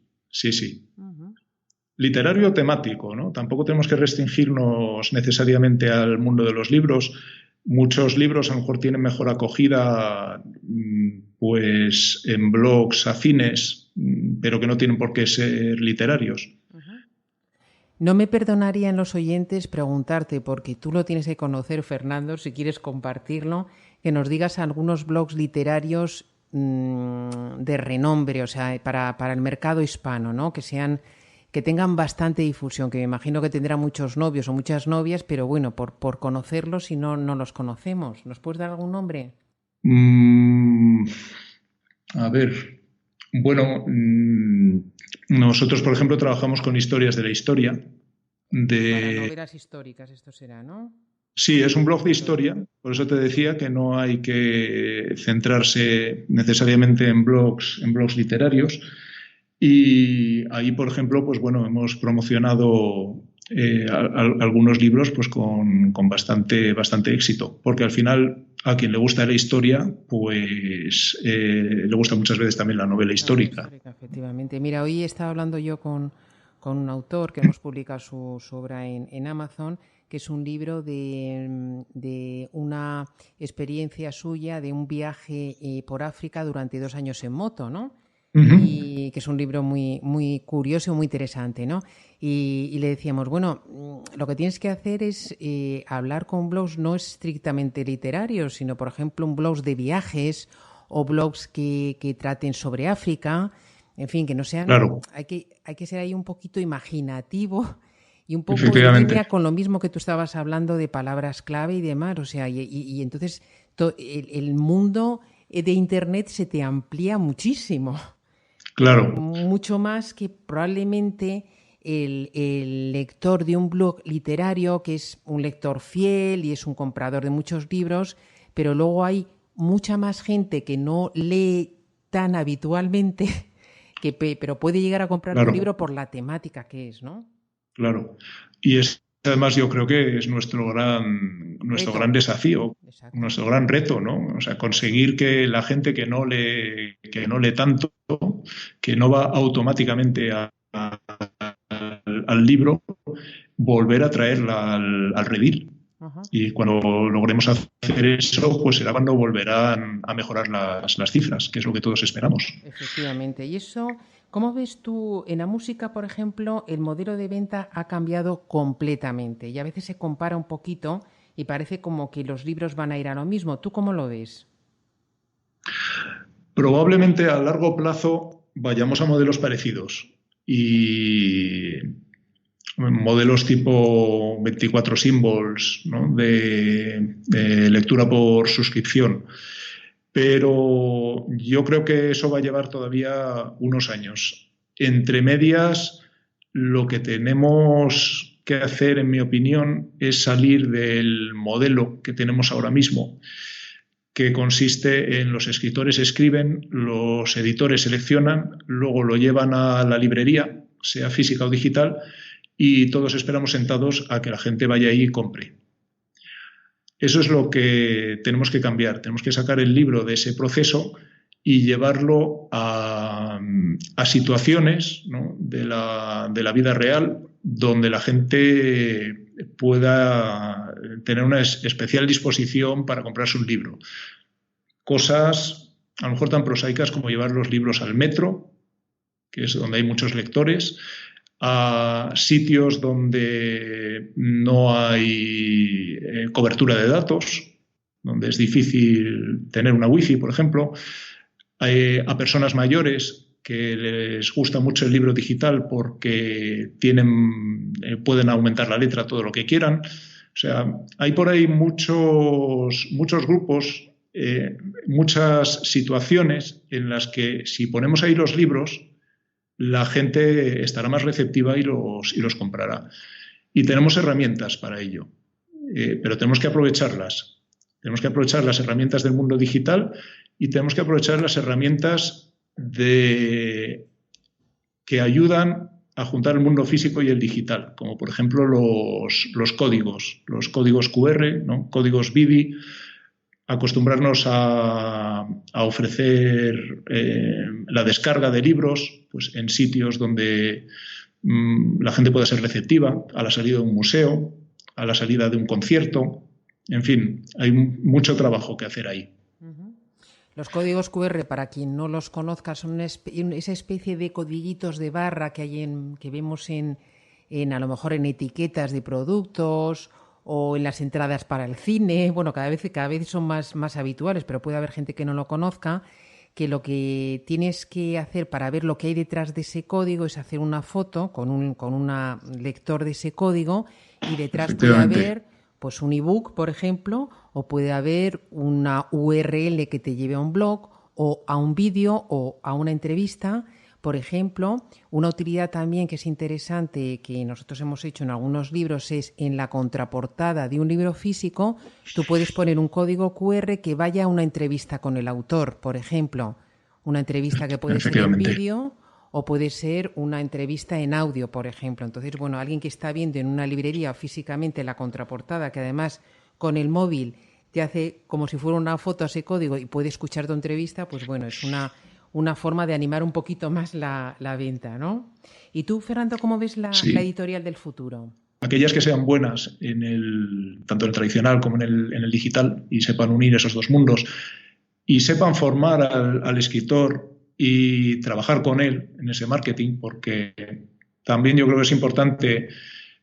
Literario o temático, ¿no? Tampoco tenemos que restringirnos necesariamente al mundo de los libros. Muchos libros a lo mejor tienen mejor acogida pues en blogs afines, pero que no tienen por qué ser literarios. No me perdonarían los oyentes preguntarte, porque tú lo tienes que conocer, Fernando, si quieres compartirlo, que nos digas algunos blogs literarios de renombre, o sea, para el mercado hispano, ¿no? Que tengan bastante difusión, que me imagino que tendrán muchos novios o muchas novias, pero bueno, por conocerlos si no los conocemos. ¿Nos puedes dar algún nombre? A ver, bueno, nosotros, por ejemplo, trabajamos con historias de la historia. Para novelas históricas esto será, ¿no? Sí, es un blog de historia, por eso te decía que no hay que centrarse necesariamente en blogs literarios. Y ahí, por ejemplo, pues bueno, hemos promocionado algunos libros pues con bastante éxito, porque al final a quien le gusta la historia, pues le gusta muchas veces también la novela histórica. Efectivamente. Mira, hoy estaba hablando yo con un autor que hemos publicado su obra en Amazon, que es un libro de una experiencia suya de un viaje por África durante 2 años en moto, ¿no? Y que es un libro muy, muy curioso y muy interesante, ¿no? Y le decíamos, bueno, lo que tienes que hacer es hablar con blogs no estrictamente literarios, sino, por ejemplo, un blogs de viajes o blogs que traten sobre África, en fin, que no sean... Claro. Hay que ser ahí un poquito imaginativo y un poco en línea con lo mismo que tú estabas hablando de palabras clave y demás, o sea, y entonces el mundo de Internet se te amplía muchísimo. Claro. Mucho más que probablemente el lector de un blog literario, que es un lector fiel y es un comprador de muchos libros, pero luego hay mucha más gente que no lee tan habitualmente, pero puede llegar a comprar un libro por la temática que es, ¿no? Claro. Y además yo creo que es nuestro gran desafío, exacto, nuestro gran reto, ¿no? O sea, conseguir que la gente que no lee tanto, que no va automáticamente al libro, volver a traerla al redil. Uh-huh. Y cuando logremos hacer eso, pues será cuando volverán a mejorar las cifras, que es lo que todos esperamos. Efectivamente. Y eso, ¿cómo ves tú en la música, por ejemplo? El modelo de venta ha cambiado completamente y a veces se compara un poquito y parece como que los libros van a ir a lo mismo. ¿Tú cómo lo ves? Probablemente a largo plazo vayamos a modelos parecidos y modelos tipo 24 symbols, ¿no? de lectura por suscripción. Pero yo creo que eso va a llevar todavía unos años. Entre medias, lo que tenemos que hacer, en mi opinión, es salir del modelo que tenemos ahora mismo, que consiste en los escritores escriben, los editores seleccionan, luego lo llevan a la librería, sea física o digital, y todos esperamos sentados a que la gente vaya ahí y compre. Eso es lo que tenemos que cambiar. Tenemos que sacar el libro de ese proceso y llevarlo a situaciones, ¿no? de la vida real, donde la gente pueda tener una especial disposición para comprarse un libro. Cosas a lo mejor tan prosaicas como llevar los libros al metro, que es donde hay muchos lectores, a sitios donde no hay cobertura de datos, donde es difícil tener una wifi, por ejemplo, a personas mayores que les gusta mucho el libro digital porque pueden aumentar la letra todo lo que quieran. O sea, hay por ahí muchos grupos, muchas situaciones en las que si ponemos ahí los libros, la gente estará más receptiva y los comprará. Y tenemos herramientas para ello, pero tenemos que aprovecharlas. Tenemos que aprovechar las herramientas del mundo digital y tenemos que aprovechar las herramientas que ayudan a juntar el mundo físico y el digital, como por ejemplo los códigos QR, ¿no? Códigos BIDI, acostumbrarnos a ofrecer la descarga de libros pues, en sitios donde la gente pueda ser receptiva, a la salida de un museo, a la salida de un concierto. En fin, hay mucho trabajo que hacer ahí. Uh-huh. Los códigos QR, para quien no los conozca, son esa especie de codiguitos de barra que vemos a lo mejor en etiquetas de productos o en las entradas para el cine. Bueno, cada vez son más habituales, pero puede haber gente que no lo conozca, que lo que tienes que hacer para ver lo que hay detrás de ese código es hacer una foto con un lector de ese código y detrás puede haber pues un ebook, por ejemplo, o puede haber una URL que te lleve a un blog o a un vídeo o a una entrevista. Por ejemplo, una utilidad también que es interesante que nosotros hemos hecho en algunos libros es en la contraportada de un libro físico, tú puedes poner un código QR que vaya a una entrevista con el autor, por ejemplo, una entrevista que puede ser en vídeo o puede ser una entrevista en audio, por ejemplo. Entonces, bueno, alguien que está viendo en una librería físicamente la contraportada, que además con el móvil te hace como si fuera una foto a ese código y puede escuchar tu entrevista, pues bueno, es una forma de animar un poquito más la venta, ¿no? ¿Y tú, Fernando, cómo ves la editorial del futuro? Aquellas que sean buenas tanto en el tradicional como en el digital, y sepan unir esos dos mundos y sepan formar al escritor y trabajar con él en ese marketing, porque también yo creo que es importante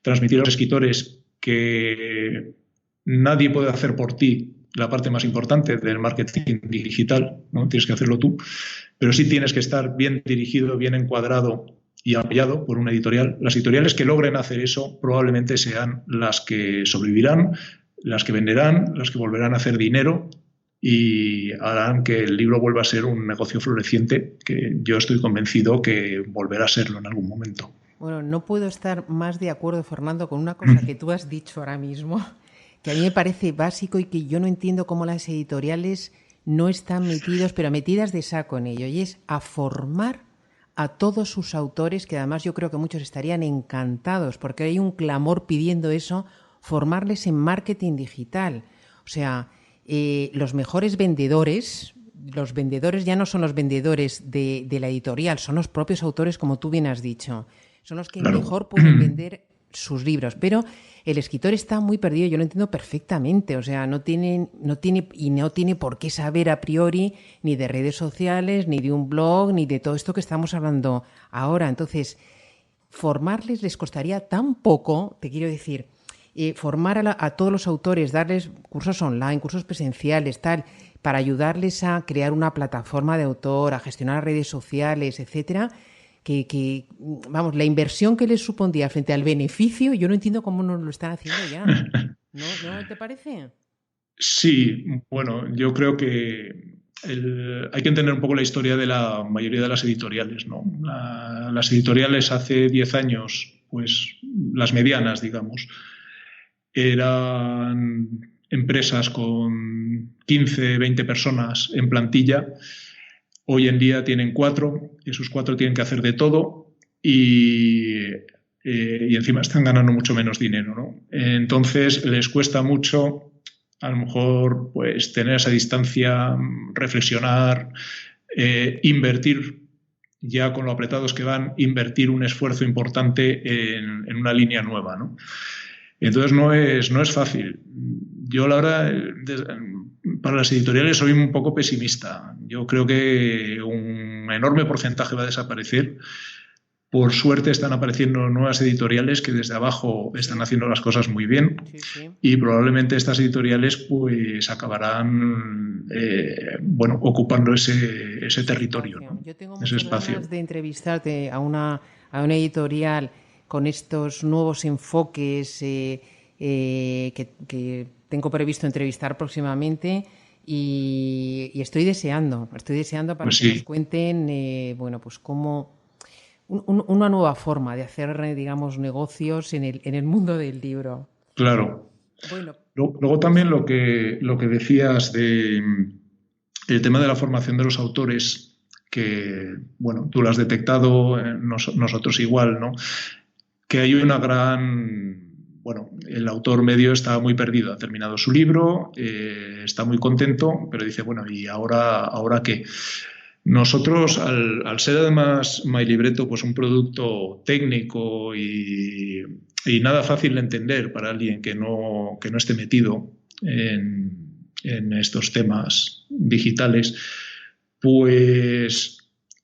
transmitir a los escritores que nadie puede hacer por ti la parte más importante del marketing digital, ¿no? Tienes que hacerlo tú, pero sí tienes que estar bien dirigido, bien encuadrado y apoyado por una editorial. Las editoriales que logren hacer eso probablemente sean las que sobrevivirán, las que venderán, las que volverán a hacer dinero y harán que el libro vuelva a ser un negocio floreciente, que yo estoy convencido que volverá a serlo en algún momento. Bueno, no puedo estar más de acuerdo, Fernando, con una cosa que tú has dicho ahora mismo, que a mí me parece básico y que yo no entiendo cómo las editoriales no están metidas de saco en ello, y es a formar a todos sus autores, que además yo creo que muchos estarían encantados, porque hay un clamor pidiendo eso, formarles en marketing digital. O sea, los mejores vendedores, los vendedores ya no son los vendedores de la editorial, son los propios autores, como tú bien has dicho. Son los que mejor pueden vender sus libros, pero el escritor está muy perdido, yo lo entiendo perfectamente, o sea, no tiene por qué saber a priori ni de redes sociales, ni de un blog, ni de todo esto que estamos hablando ahora. Entonces, formarles les costaría tan poco, te quiero decir, formar a todos los autores, darles cursos online, cursos presenciales, tal, para ayudarles a crear una plataforma de autor, a gestionar redes sociales, etcétera. Que vamos, la inversión que les supondría frente al beneficio, yo no entiendo cómo no lo están haciendo ya. ¿No te parece? Sí, bueno, yo creo que hay que entender un poco la historia de la mayoría de las editoriales, ¿no? Las editoriales hace 10 años, pues las medianas, digamos, eran empresas con 15, 20 personas en plantilla. Hoy en día tienen 4, y esos 4 tienen que hacer de todo y encima están ganando mucho menos dinero, ¿no? Entonces les cuesta mucho, a lo mejor, pues tener esa distancia, reflexionar, invertir, ya con lo apretados que van, invertir un esfuerzo importante en una línea nueva, ¿no? Entonces no es fácil. Yo, la verdad, para las editoriales soy un poco pesimista. Yo creo que un enorme porcentaje va a desaparecer. Por suerte están apareciendo nuevas editoriales que desde abajo están haciendo las cosas muy bien, y probablemente estas editoriales pues acabarán ocupando ese territorio, ¿no? Yo tengo muchas ganas de entrevistarte a una editorial con estos nuevos enfoques que tengo previsto entrevistar próximamente, y estoy deseando para que nos cuenten pues cómo una nueva forma de hacer, digamos, negocios en el mundo del libro. Claro. Bueno, luego también lo que decías el tema de la formación de los autores, que bueno, tú lo has detectado, nosotros igual, ¿no? Que hay una gran... Bueno, el autor medio está muy perdido, ha terminado su libro, está muy contento, pero dice, bueno, ¿y ahora qué? Nosotros, al ser además MyLibreto pues un producto técnico y nada fácil de entender para alguien que no esté metido en estos temas digitales, pues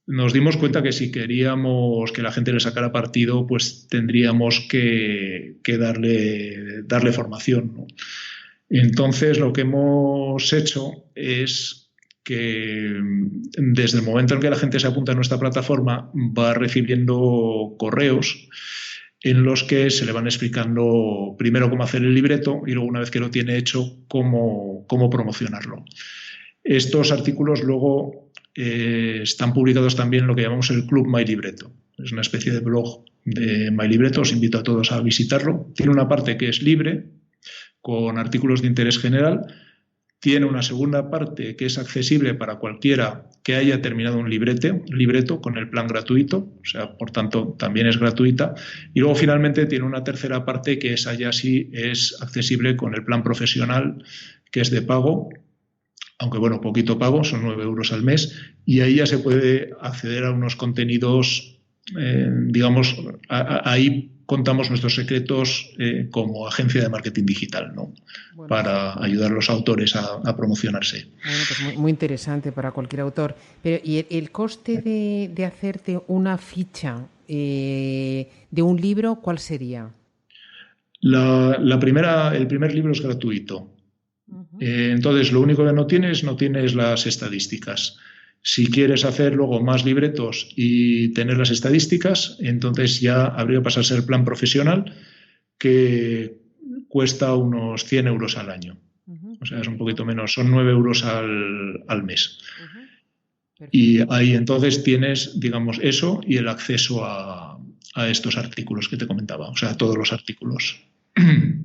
nos dimos cuenta que si queríamos que la gente le sacara partido, pues tendríamos que darle formación, ¿no? Entonces, lo que hemos hecho es que desde el momento en que la gente se apunta a nuestra plataforma va recibiendo correos en los que se le van explicando primero cómo hacer el libreto y luego, una vez que lo tiene hecho, cómo promocionarlo. Estos artículos luego están publicados también en lo que llamamos el Club MyLibreto. Es una especie de blog de MyLibreto, os invito a todos a visitarlo. Tiene una parte que es libre, con artículos de interés general. Tiene una segunda parte que es accesible para cualquiera que haya terminado un libreto con el plan gratuito, o sea, por tanto, también es gratuita. Y luego, finalmente, tiene una tercera parte que esa ya sí es accesible con el plan profesional, que es de pago, aunque bueno, poquito pago, son 9 euros al mes, y ahí ya se puede acceder a unos contenidos, digamos, ahí contamos nuestros secretos como agencia de marketing digital, ¿no? Bueno, para ayudar a los autores a promocionarse. Bueno, pues muy interesante para cualquier autor. Pero ¿y el coste de hacerte una ficha de un libro, cuál sería? El primer libro es gratuito. Entonces, lo único que no tienes las estadísticas. Si quieres hacer luego más libretos y tener las estadísticas, entonces ya habría que pasarse el plan profesional, que cuesta unos 100 euros al año. O sea, es un poquito menos, son 9 euros al mes. Y ahí entonces tienes, digamos, eso y el acceso a estos artículos que te comentaba, o sea, a todos los artículos.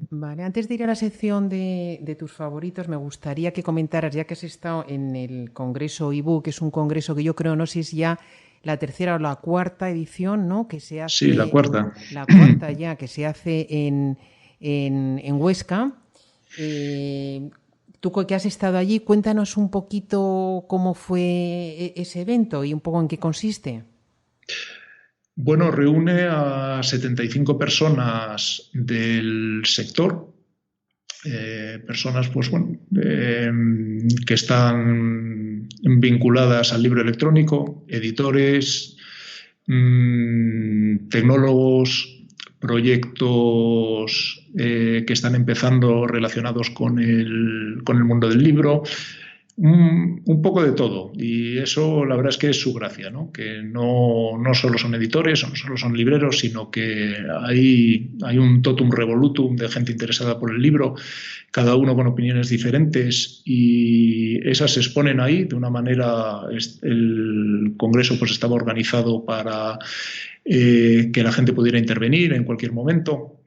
Vale, antes de ir a la sección de tus favoritos, me gustaría que comentaras, ya que has estado en el Congreso ebook, que es un congreso que yo creo, no sé si es ya la tercera o la cuarta edición, ¿no? Que se hace, sí, la cuarta. La cuarta ya, que se hace en Huesca. Tú que has estado allí, cuéntanos un poquito cómo fue ese evento y un poco en qué consiste. Bueno, reúne a 75 personas del sector, personas pues, bueno, que están vinculadas al libro electrónico, editores, tecnólogos, proyectos que están empezando relacionados con el mundo del libro. Un poco de todo, y eso la verdad es que es su gracia, ¿no? Que no solo son editores o no solo son libreros, sino que hay un totum revolutum de gente interesada por el libro, cada uno con opiniones diferentes, y esas se exponen ahí de una manera. El congreso pues estaba organizado para que la gente pudiera intervenir en cualquier momento.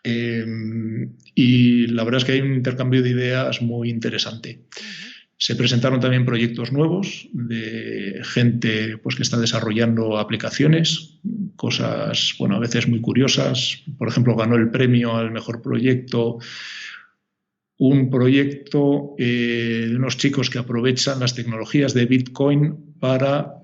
Y la verdad es que hay un intercambio de ideas muy interesante. Se presentaron también proyectos nuevos de gente pues, que está desarrollando aplicaciones, cosas, bueno, a veces muy curiosas. Por ejemplo, ganó el premio al mejor proyecto un proyecto de unos chicos que aprovechan las tecnologías de Bitcoin para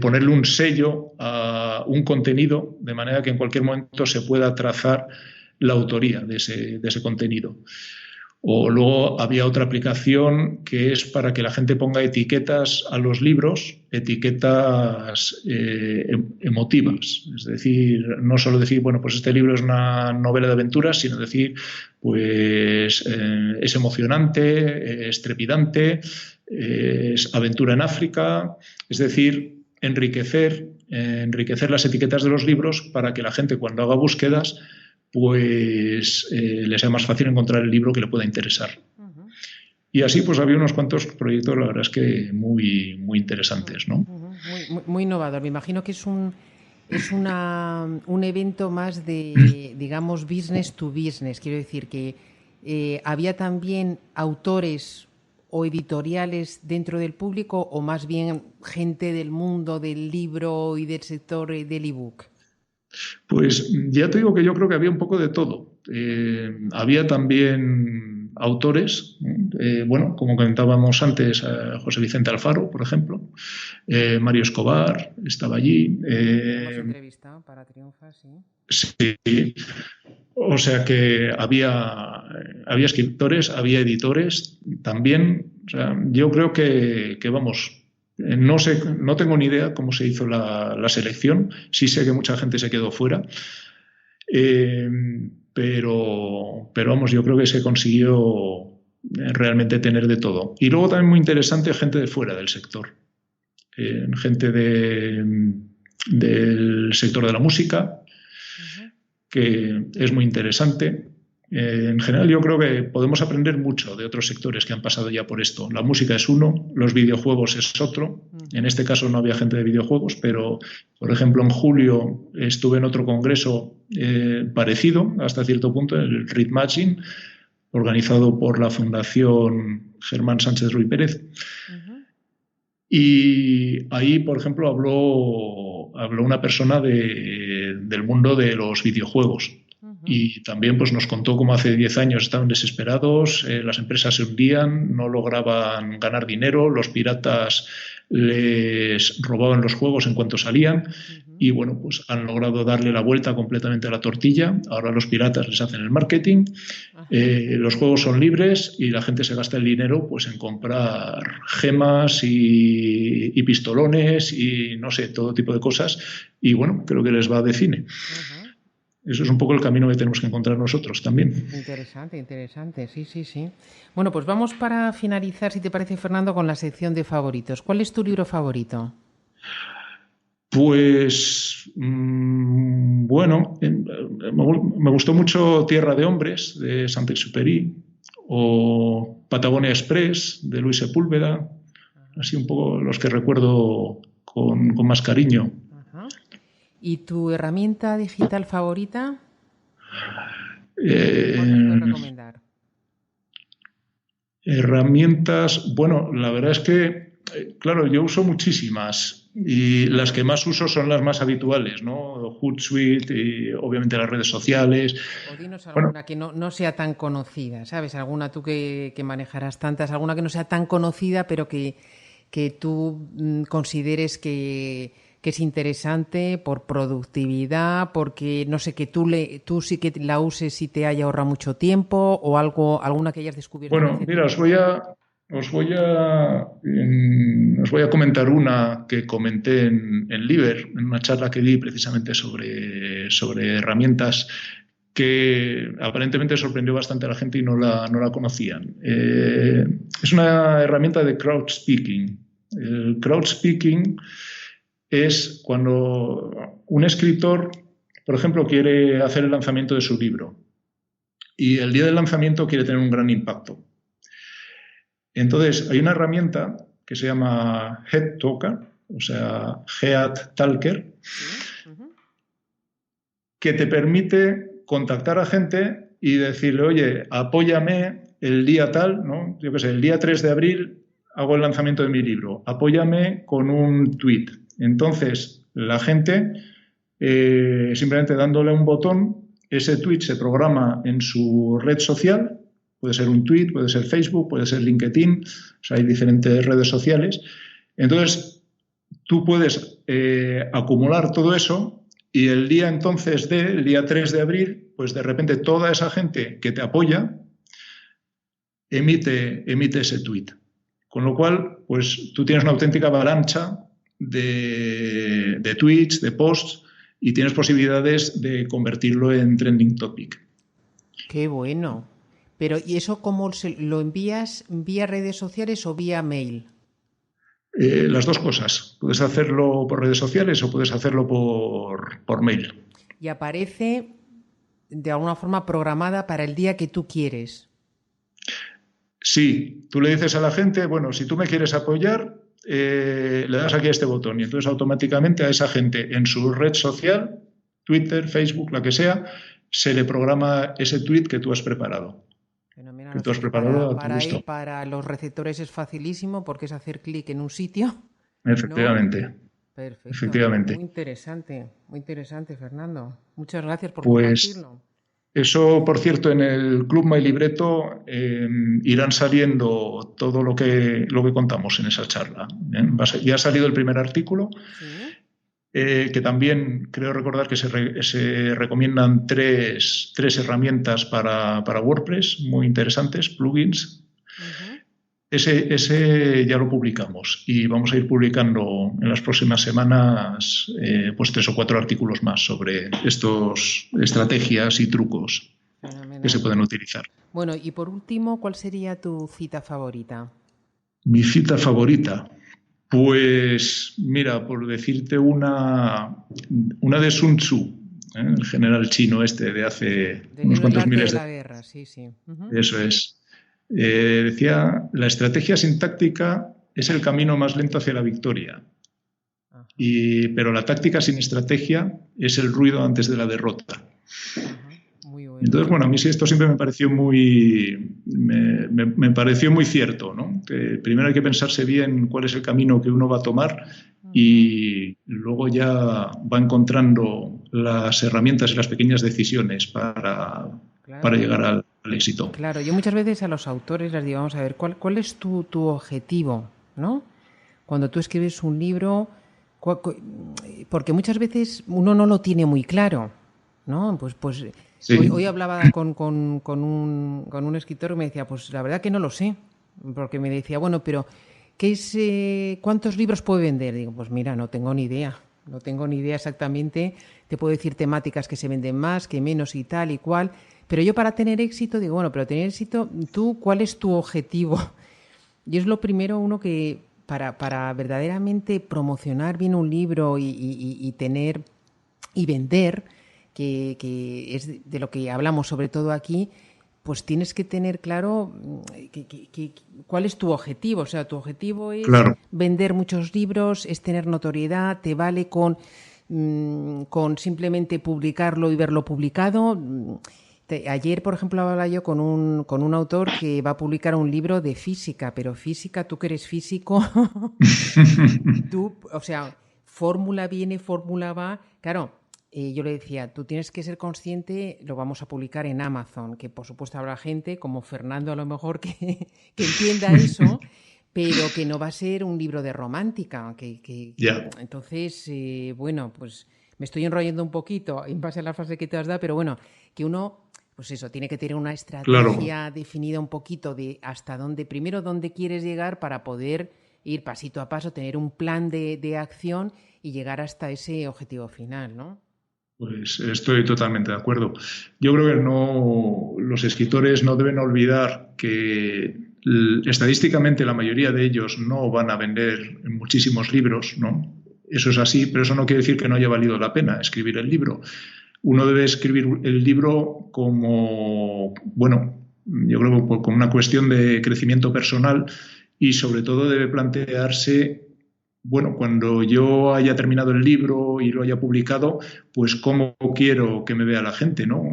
ponerle un sello a un contenido, de manera que en cualquier momento se pueda trazar la autoría de ese contenido. O luego había otra aplicación que es para que la gente ponga etiquetas a los libros, etiquetas emotivas. Es decir, no solo decir, bueno, pues este libro es una novela de aventuras, sino decir, pues es emocionante, es trepidante, es aventura en África. Es decir, enriquecer las etiquetas de los libros para que la gente, cuando haga búsquedas, pues le sea más fácil encontrar el libro que le pueda interesar. Y así pues había unos cuantos proyectos, la verdad es que muy, muy interesantes, ¿no? Muy innovador. Me imagino que es un evento más de, digamos, business to business. Quiero decir que había también autores o editoriales dentro del público, o más bien gente del mundo del libro y del sector del ebook. Pues ya te digo que yo creo que había un poco de todo. Había también autores, bueno, como comentábamos antes, José Vicente Alfaro, por ejemplo, Mario Escobar estaba allí. Hemos entrevistado para Triunfa, sí. Sí, o sea que había escritores, había editores también. O sea, yo creo que vamos... No sé, no tengo ni idea cómo se hizo la selección. Sí sé que mucha gente se quedó fuera, pero vamos, yo creo que se consiguió realmente tener de todo. Y luego también muy interesante gente de fuera del sector, gente del sector de la música, que es muy interesante. En general yo creo que podemos aprender mucho de otros sectores que han pasado ya por esto. La música es uno, los videojuegos es otro. En este caso no había gente de videojuegos, pero por ejemplo en julio estuve en otro congreso parecido hasta cierto punto, el Rhythm Matching, organizado por la Fundación Germán Sánchez Ruy Pérez. Y ahí, por ejemplo, habló una persona del mundo de los videojuegos. Y también pues, nos contó cómo hace 10 años estaban desesperados, las empresas se hundían, no lograban ganar dinero, los piratas les robaban los juegos en cuanto salían y bueno, pues han logrado darle la vuelta completamente a la tortilla. Ahora los piratas les hacen el marketing, los juegos son libres y la gente se gasta el dinero pues en comprar gemas y pistolones y no sé, todo tipo de cosas y bueno, creo que les va de cine. Eso es un poco el camino que tenemos que encontrar nosotros también. Interesante, sí. Bueno, pues vamos para finalizar, si te parece, Fernando, con la sección de favoritos. ¿Cuál es tu libro favorito? Pues, bueno, me gustó mucho Tierra de Hombres, de Saint-Exupéry, o Patagonia Express, de Luis Sepúlveda, así un poco los que recuerdo con más cariño. ¿Y tu herramienta digital favorita? ¿Cuál nos puedes recomendar? Herramientas, bueno, la verdad es que, claro, yo uso muchísimas y las que más uso son las más habituales, ¿no? Hootsuite y obviamente las redes sociales. O dinos alguna que no sea tan conocida, ¿sabes? Alguna tú que manejarás tantas, alguna que no sea tan conocida, pero que tú consideres que es interesante por productividad, porque no sé, que tú sí que la uses y te haya ahorrado mucho tiempo o alguna que hayas descubierto. Bueno, mira, os voy a comentar una que comenté en Liber, en una charla que di precisamente sobre herramientas que aparentemente sorprendió bastante a la gente y no la conocían. Es una herramienta de crowdspeaking. El crowdspeaking es cuando un escritor, por ejemplo, quiere hacer el lanzamiento de su libro y el día del lanzamiento quiere tener un gran impacto. Entonces, hay una herramienta que se llama HeadTalker, o sea, HeadTalker, que te permite contactar a gente y decirle, oye, apóyame el día tal, ¿no? Yo qué sé, el día 3 de abril hago el lanzamiento de mi libro, apóyame con un tweet. Entonces, la gente, simplemente dándole un botón, ese tweet se programa en su red social, puede ser un tweet, puede ser Facebook, puede ser LinkedIn, o sea, hay diferentes redes sociales. Entonces, tú puedes acumular todo eso y el día entonces el día 3 de abril, pues de repente toda esa gente que te apoya emite ese tweet. Con lo cual, pues tú tienes una auténtica avalancha de tweets, de posts, y tienes posibilidades de convertirlo en trending topic. ¡Qué bueno! Pero, ¿y eso cómo lo envías? ¿Vía redes sociales o vía mail? Las dos cosas. Puedes hacerlo por redes sociales o puedes hacerlo por mail. Y aparece de alguna forma programada para el día que tú quieres. Sí, tú le dices a la gente, bueno, si tú me quieres apoyar, le das aquí a este botón y entonces automáticamente a esa gente en su red social, Twitter, Facebook, la que sea, se le programa ese tweet que tú has preparado. Fenomenal. Que tú has preparado a tu gusto. Para los receptores es facilísimo porque es hacer clic en un sitio. Efectivamente. ¿No? Perfecto. Efectivamente. Muy interesante, Fernando. Muchas gracias por compartirlo. compartirlo. Eso, por cierto, en el Club My Libreto irán saliendo todo lo que contamos en esa charla. Ya ha salido el primer artículo, que también creo recordar que se recomiendan tres herramientas para WordPress muy interesantes, plugins. Ese ya lo publicamos y vamos a ir publicando en las próximas semanas pues 3 o 4 artículos más sobre estas estrategias y trucos que se pueden utilizar. Bueno, y por último, ¿cuál sería tu cita favorita? Mi cita favorita, pues mira, por decirte una de Sun Tzu, el general chino de hace unos cuantos miles de años. Guerra, sí. Eso es. Decía, la estrategia sintáctica es el camino más lento hacia la victoria, pero la táctica sin estrategia es el ruido antes de la derrota. Muy Entonces, bueno, a mí sí esto siempre me pareció me pareció muy cierto, ¿no? Que primero hay que pensarse bien cuál es el camino que uno va a tomar y luego ya va encontrando las herramientas y las pequeñas decisiones para llegar al éxito. Claro, yo muchas veces a los autores les digo, vamos a ver, ¿cuál es tu objetivo, ¿no? Cuando tú escribes un libro, porque muchas veces uno no lo tiene muy claro, ¿no? Pues sí. Hoy hablaba con un escritor que me decía, pues la verdad que no lo sé, porque me decía, bueno, pero ¿cuántos libros puede vender? Digo, pues mira, no tengo ni idea exactamente, te puedo decir temáticas que se venden más, que menos y tal y cual, pero yo para tener éxito, digo, bueno, pero tener éxito, tú, ¿cuál es tu objetivo? Y es lo primero uno que, para verdaderamente promocionar bien un libro y tener y vender, que es de lo que hablamos sobre todo aquí, pues tienes que tener claro cuál es tu objetivo. O sea, tu objetivo es vender muchos libros, es tener notoriedad, te vale con simplemente publicarlo y verlo publicado. Ayer, por ejemplo, hablaba yo con un autor que va a publicar un libro de física, pero física, tú que eres físico, o sea, fórmula viene, fórmula va. Claro, yo le decía, tú tienes que ser consciente, lo vamos a publicar en Amazon, que por supuesto habrá gente como Fernando a lo mejor que entienda eso, pero que no va a ser un libro de romántica. Entonces, bueno, pues me estoy enrollando un poquito en base a la frase que te has dado, pero bueno, que uno, pues eso, tiene que tener una estrategia definida un poquito de hasta dónde quieres llegar para poder ir pasito a paso, tener un plan de acción y llegar hasta ese objetivo final, ¿no? Pues estoy totalmente de acuerdo. Yo creo que los escritores no deben olvidar que estadísticamente la mayoría de ellos no van a vender muchísimos libros, ¿no? Eso es así, pero eso no quiere decir que no haya valido la pena escribir el libro. Uno debe escribir el libro como, bueno, yo creo que como una cuestión de crecimiento personal y sobre todo debe plantearse, bueno, cuando yo haya terminado el libro y lo haya publicado, pues cómo quiero que me vea la gente, ¿no?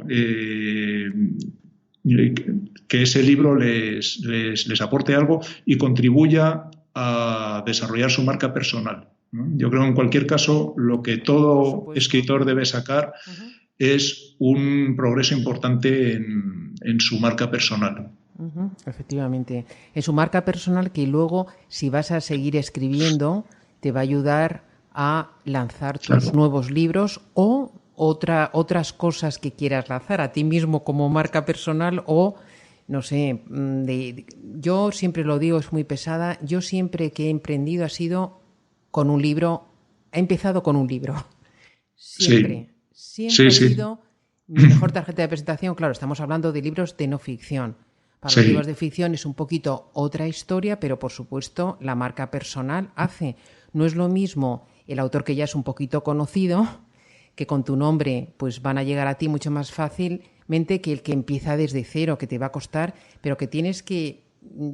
Que ese libro les aporte algo y contribuya a desarrollar su marca personal, ¿no? Yo creo que en cualquier caso lo que todo escritor debe sacar es un progreso importante en su marca personal. Efectivamente, en su marca personal que luego, si vas a seguir escribiendo, te va a ayudar a lanzar tus nuevos libros o otras cosas que quieras lanzar a ti mismo como marca personal o, no sé, yo siempre lo digo, es muy pesada, yo siempre que he emprendido ha sido con un libro, he empezado con un libro, siempre ha sido mi mejor tarjeta de presentación. Claro, estamos hablando de libros de no ficción. Para los libros de ficción es un poquito otra historia, pero por supuesto la marca personal hace. No es lo mismo el autor que ya es un poquito conocido, que con tu nombre pues van a llegar a ti mucho más fácilmente que el que empieza desde cero, que te va a costar, pero que tienes que,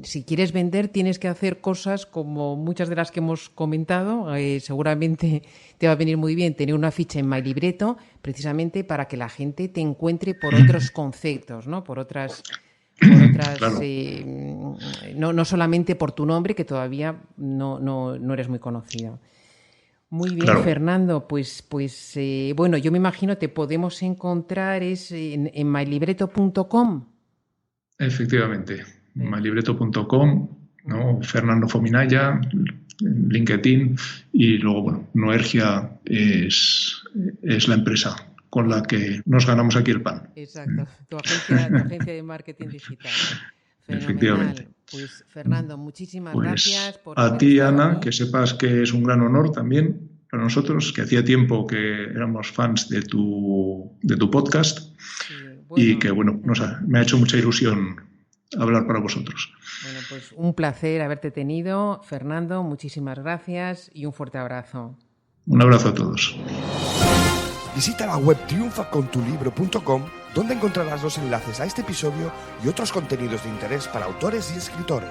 si quieres vender, tienes que hacer cosas como muchas de las que hemos comentado. Seguramente te va a venir muy bien tener una ficha en MyLibreto, precisamente para que la gente te encuentre por otros conceptos, ¿no? Por otras no solamente por tu nombre, que todavía no eres muy conocido. Muy bien, Fernando, pues bueno, yo me imagino te podemos encontrar en mylibreto.com. Efectivamente, mylibreto.com, ¿no? Fernando Fominaya, LinkedIn, y luego, bueno, Noergia es la empresa con la que nos ganamos aquí el pan. Exacto, tu agencia de marketing digital. Fenomenal. Efectivamente. Pues Fernando, muchísimas gracias por a ti, Ana, aquí. Que sepas que es un gran honor también para nosotros, que hacía tiempo que éramos fans de tu podcast, sí, y que, bueno, me ha hecho mucha ilusión hablar para vosotros. Bueno, pues un placer haberte tenido, Fernando, muchísimas gracias y un fuerte abrazo. Un abrazo a todos. Visita la web triunfacontulibro.com, donde encontrarás los enlaces a este episodio y otros contenidos de interés para autores y escritores.